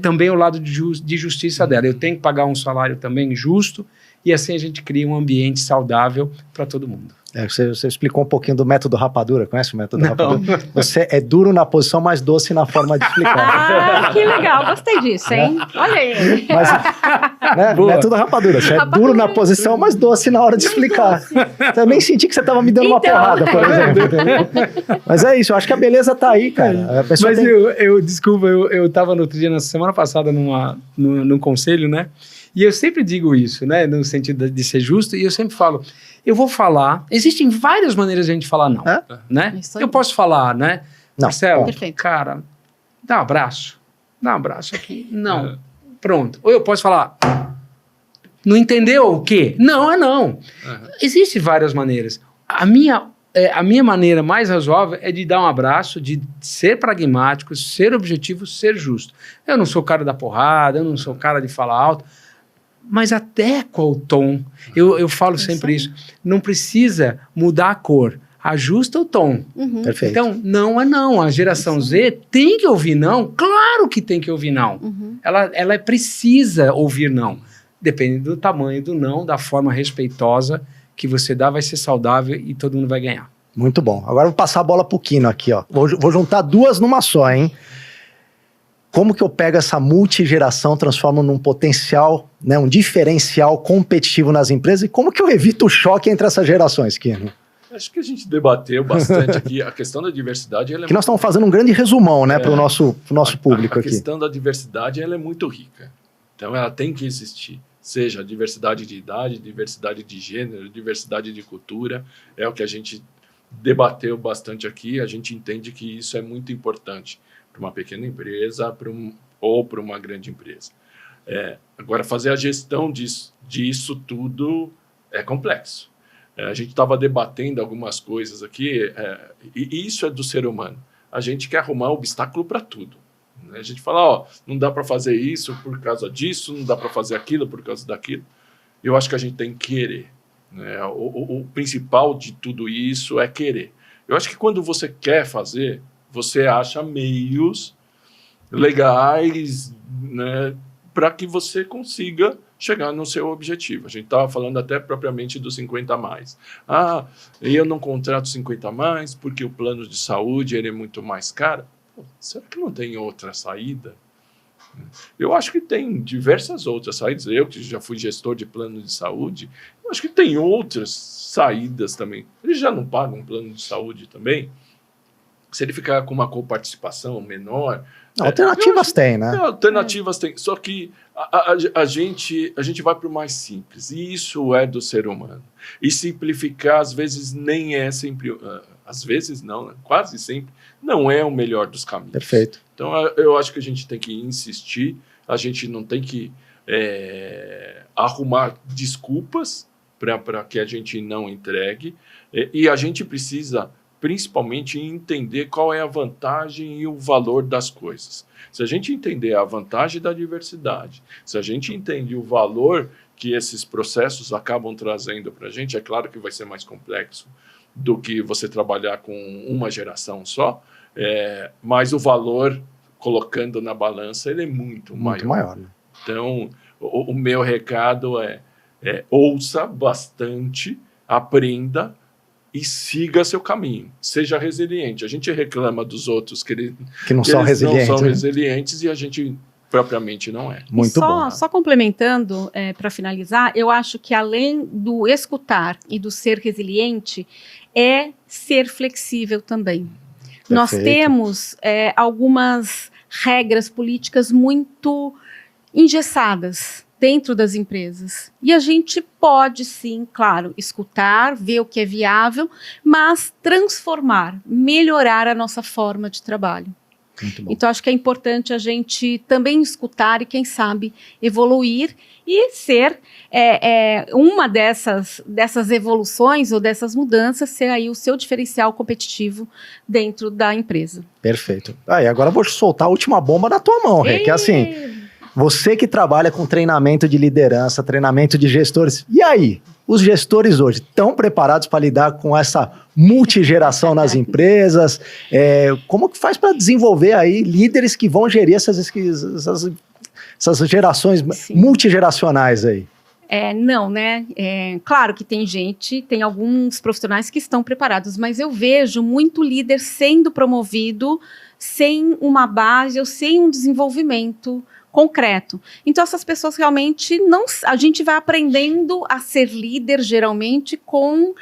também o lado de justiça dela. Eu tenho que pagar um salário também justo, e assim a gente cria um ambiente saudável para todo mundo. Você explicou um pouquinho do método rapadura, conhece o método rapadura? Você é duro na posição, mais doce na forma de explicar. Que legal, gostei disso, hein? Olha aí. Mas, método rapadura, você é duro na posição, mais doce na hora de explicar. Eu nem senti que você estava me dando uma porrada, por exemplo. Entendeu? Mas é isso, eu acho que a beleza tá aí, cara. A pessoa mas desculpa, eu estava no outro dia, na semana passada, num conselho, né? E eu sempre digo isso, né? No sentido de ser justo, e eu sempre falo, eu vou falar, existem várias maneiras de a gente falar não, né? Eu posso falar, né? Não. Marcelo, cara, dá um abraço aqui. Não. Pronto. Ou eu posso falar, não entendeu o quê? Não é não. Existem várias maneiras. A minha maneira mais razoável é de dar um abraço, de ser pragmático, ser objetivo, ser justo. Eu não sou o cara da porrada, eu não sou o cara de falar alto, mas até qual o tom. Eu falo sempre isso. Não precisa mudar a cor. Ajusta o tom. Perfeito. Então, não é não. A geração Z tem que ouvir não. Claro que tem que ouvir não. Ela precisa ouvir não. Depende do tamanho do não, da forma respeitosa que você dá, vai ser saudável e todo mundo vai ganhar. Muito bom. Agora eu vou passar a bola pro Quino aqui, ó. Vou juntar duas numa só, hein? Como que eu pego essa multigeração, transformo num potencial, né, um diferencial competitivo nas empresas, e como que eu evito o choque entre essas gerações, Quino? Acho que a gente debateu bastante aqui. A questão da diversidade... Ela nós estamos fazendo um grande resumão, né, para o nosso público aqui. A questão da diversidade, ela é muito rica. Então, ela tem que existir. Seja diversidade de idade, diversidade de gênero, diversidade de cultura. É o que a gente debateu bastante aqui. A gente entende que isso é muito importante para uma pequena empresa ou para uma grande empresa. Agora, fazer a gestão disso tudo é complexo. A gente estava debatendo algumas coisas aqui, e isso é do ser humano. A gente quer arrumar obstáculo para tudo. Né? A gente fala, não dá para fazer isso por causa disso, não dá para fazer aquilo por causa daquilo. Eu acho que a gente tem que querer. Né? O principal de tudo isso é querer. Eu acho que quando você quer fazer, você acha meios legais, né, para que você consiga chegar no seu objetivo. A gente estava falando até propriamente dos 50 mais. Eu não contrato 50 mais porque o plano de saúde ele é muito mais caro. Será que não tem outra saída? Eu acho que tem diversas outras saídas. Eu, que já fui gestor de plano de saúde, eu acho que tem outras saídas também. Eles já não pagam um plano de saúde também? Se ele ficar com uma coparticipação menor... Alternativas tem, né? Alternativas tem. Só que a gente vai para o mais simples. E isso é do ser humano. E simplificar, às vezes, nem é sempre... Às vezes não, né? Quase sempre. Não é o melhor dos caminhos. Perfeito. Então, eu acho que a gente tem que insistir. A gente não tem que arrumar desculpas para que a gente não entregue. E a gente precisa... principalmente em entender qual é a vantagem e o valor das coisas. Se a gente entender a vantagem da diversidade, se a gente entende o valor que esses processos acabam trazendo para a gente, é claro que vai ser mais complexo do que você trabalhar com uma geração só, mas o valor, colocando na balança, ele é muito maior. Né? Então, o meu recado ouça bastante, aprenda, e siga seu caminho. Seja resiliente. A gente reclama dos outros que não são resilientes. Não são resilientes e a gente propriamente não é. Muito bom. Só complementando, para finalizar, eu acho que além do escutar e do ser resiliente, é ser flexível também. Perfeito. Nós temos algumas regras políticas muito engessadas dentro das empresas. E a gente pode, sim, claro, escutar, ver o que é viável, mas transformar, melhorar a nossa forma de trabalho. Muito bom. Então, acho que é importante a gente também escutar e, quem sabe, evoluir e ser uma dessas evoluções ou dessas mudanças, ser aí o seu diferencial competitivo dentro da empresa. Perfeito. E agora eu vou soltar a última bomba na tua mão, Rê, que é assim, você que trabalha com treinamento de liderança, treinamento de gestores, e aí? Os gestores hoje estão preparados para lidar com essa multigeração nas empresas? Como que faz para desenvolver aí líderes que vão gerir essas gerações multigeracionais aí? Não, né? Claro que tem alguns profissionais que estão preparados, mas eu vejo muito líder sendo promovido sem uma base ou sem um desenvolvimento concreto. Então, essas pessoas realmente a gente vai aprendendo a ser líder, geralmente, com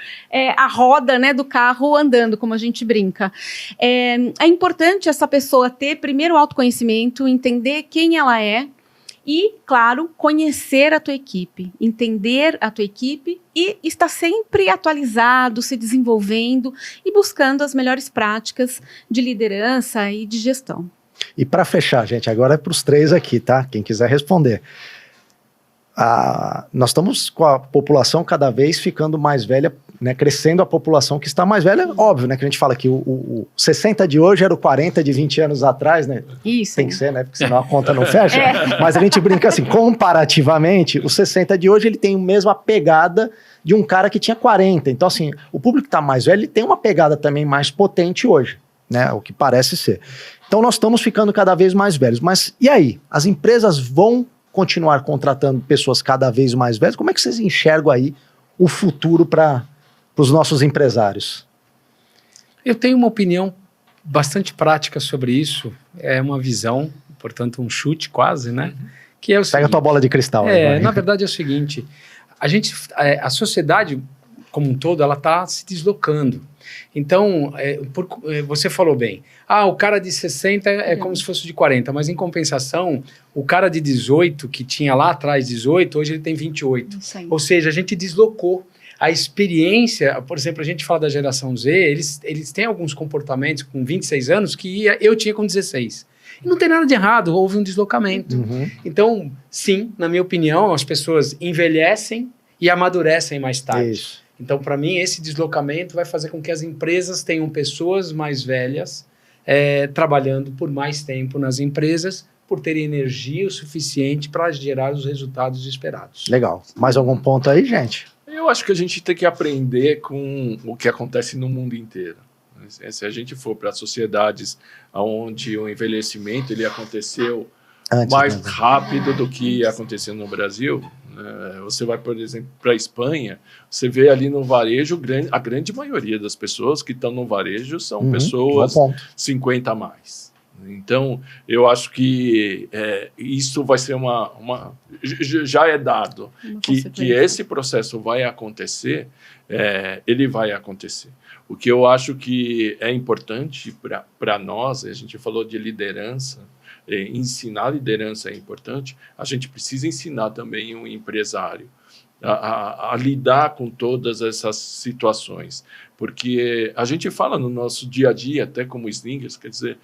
a roda, né, do carro andando, como a gente brinca. É importante essa pessoa ter, primeiro, autoconhecimento, entender quem ela é e, claro, conhecer a tua equipe, entender a tua equipe e estar sempre atualizado, se desenvolvendo e buscando as melhores práticas de liderança e de gestão. E para fechar, gente, agora é para os três aqui, tá? Quem quiser responder. Nós estamos com a população cada vez ficando mais velha, né? Crescendo a população que está mais velha, óbvio, né? Que a gente fala que o 60 de hoje era o 40 de 20 anos atrás, né? Isso. Tem que ser, né? Porque senão a conta não fecha. Mas a gente brinca assim, comparativamente, o 60 de hoje ele tem a mesma pegada de um cara que tinha 40. Então, assim, o público que está mais velho, ele tem uma pegada também mais potente hoje, né? O que parece ser. Então, nós estamos ficando cada vez mais velhos. Mas, e aí? As empresas vão continuar contratando pessoas cada vez mais velhas? Como é que vocês enxergam aí o futuro para os nossos empresários? Eu tenho uma opinião bastante prática sobre isso. É uma visão, portanto, um chute quase, né? Que é o seguinte, pega a tua bola de cristal. Na verdade é o seguinte, a sociedade como um todo, ela está se deslocando. Então, você falou bem, o cara de 60 é como se fosse de 40, mas em compensação, o cara de 18, que tinha lá atrás 18, hoje ele tem 28. Ou seja, a gente deslocou. A experiência, por exemplo, a gente fala da geração Z, eles têm alguns comportamentos com 26 anos que eu tinha com 16. E não tem nada de errado, houve um deslocamento. Então, sim, na minha opinião, as pessoas envelhecem e amadurecem mais tarde. Isso. Então, para mim, esse deslocamento vai fazer com que as empresas tenham pessoas mais velhas trabalhando por mais tempo nas empresas, por terem energia o suficiente para gerar os resultados esperados. Legal. Mais algum ponto aí, gente? Eu acho que a gente tem que aprender com o que acontece no mundo inteiro. Se a gente for para sociedades onde o envelhecimento ele aconteceu mais rápido do que aconteceu no Brasil, você vai, por exemplo, para a Espanha, você vê ali no varejo, a grande maioria das pessoas que estão no varejo são pessoas 50 a mais. Então, eu acho que isso vai ser já é dado que esse processo vai acontecer, ele vai acontecer. O que eu acho que é importante para nós, a gente falou de liderança, ensinar liderança é importante, a gente precisa ensinar também um empresário a lidar com todas essas situações, porque a gente fala no nosso dia a dia, até como slingers, quer dizer,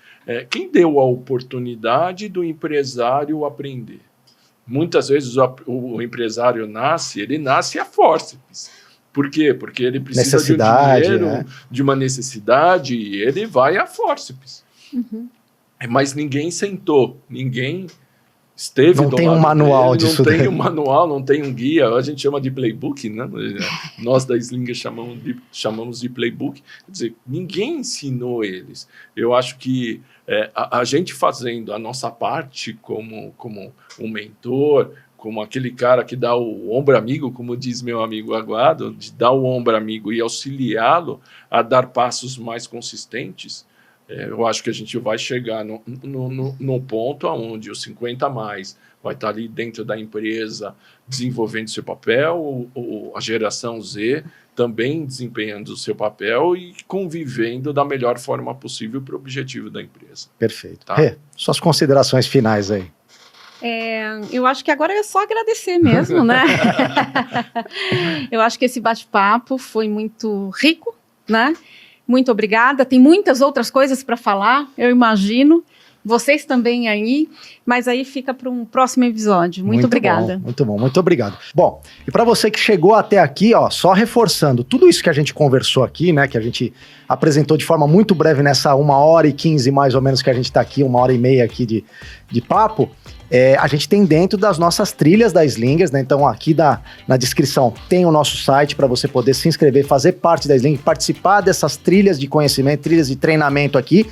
quem deu a oportunidade do empresário aprender? Muitas vezes o empresário ele nasce a fórceps. Por quê? Porque ele precisa de um dinheiro, de uma necessidade, e ele vai a fórceps. Mas ninguém sentou, ninguém esteve não tem um manual disso. Não tem um manual, não tem um guia. A gente chama de playbook, né? Nós da Slinger chamamos de playbook. Quer dizer, ninguém ensinou eles. Eu acho que a gente fazendo a nossa parte como um mentor, como aquele cara que dá o ombro amigo, como diz meu amigo Aguado, de dar o ombro amigo e auxiliá-lo a dar passos mais consistentes, eu acho que a gente vai chegar no ponto onde os 50 mais vai estar ali dentro da empresa desenvolvendo seu papel, a geração Z também desempenhando o seu papel e convivendo da melhor forma possível para o objetivo da empresa. Perfeito. Tá? Suas considerações finais aí. Eu acho que agora é só agradecer mesmo, né? Eu acho que esse bate-papo foi muito rico, né? Muito obrigada. Tem muitas outras coisas para falar, eu imagino. Vocês também aí, mas aí fica para um próximo episódio. Muito obrigada. Muito bom, muito obrigado. Bom, e para você que chegou até aqui, ó, só reforçando, tudo isso que a gente conversou aqui, né, que a gente apresentou de forma muito breve nessa 1h15 mais ou menos que a gente está aqui, 1h30 aqui de papo, a gente tem dentro das nossas trilhas da Slingers, né? Então aqui na descrição tem o nosso site para você poder se inscrever, fazer parte da Slingers, participar dessas trilhas de conhecimento, trilhas de treinamento aqui.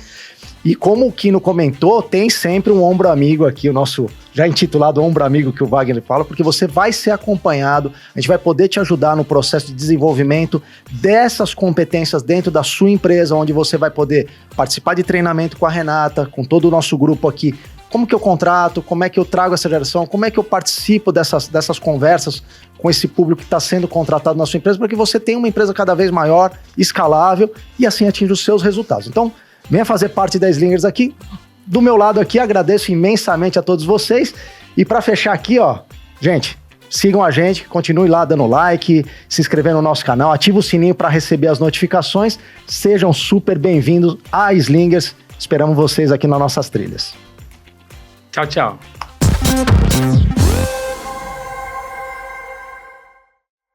E como o Kino comentou, tem sempre um ombro amigo aqui, o nosso já intitulado ombro amigo que o Wagner fala, porque você vai ser acompanhado, a gente vai poder te ajudar no processo de desenvolvimento dessas competências dentro da sua empresa, onde você vai poder participar de treinamento com a Renata, com todo o nosso grupo aqui. Como que eu contrato, como é que eu trago essa geração, como é que eu participo dessas conversas com esse público que está sendo contratado na sua empresa, para que você tenha uma empresa cada vez maior, escalável e assim atinja os seus resultados. Então, venha fazer parte da Slingers aqui. Do meu lado aqui, agradeço imensamente a todos vocês. E para fechar aqui, ó, gente, sigam a gente, continue lá dando like, se inscrevendo no nosso canal, ativa o sininho para receber as notificações. Sejam super bem-vindos à Slingers. Esperamos vocês aqui nas nossas trilhas. Tchau, tchau.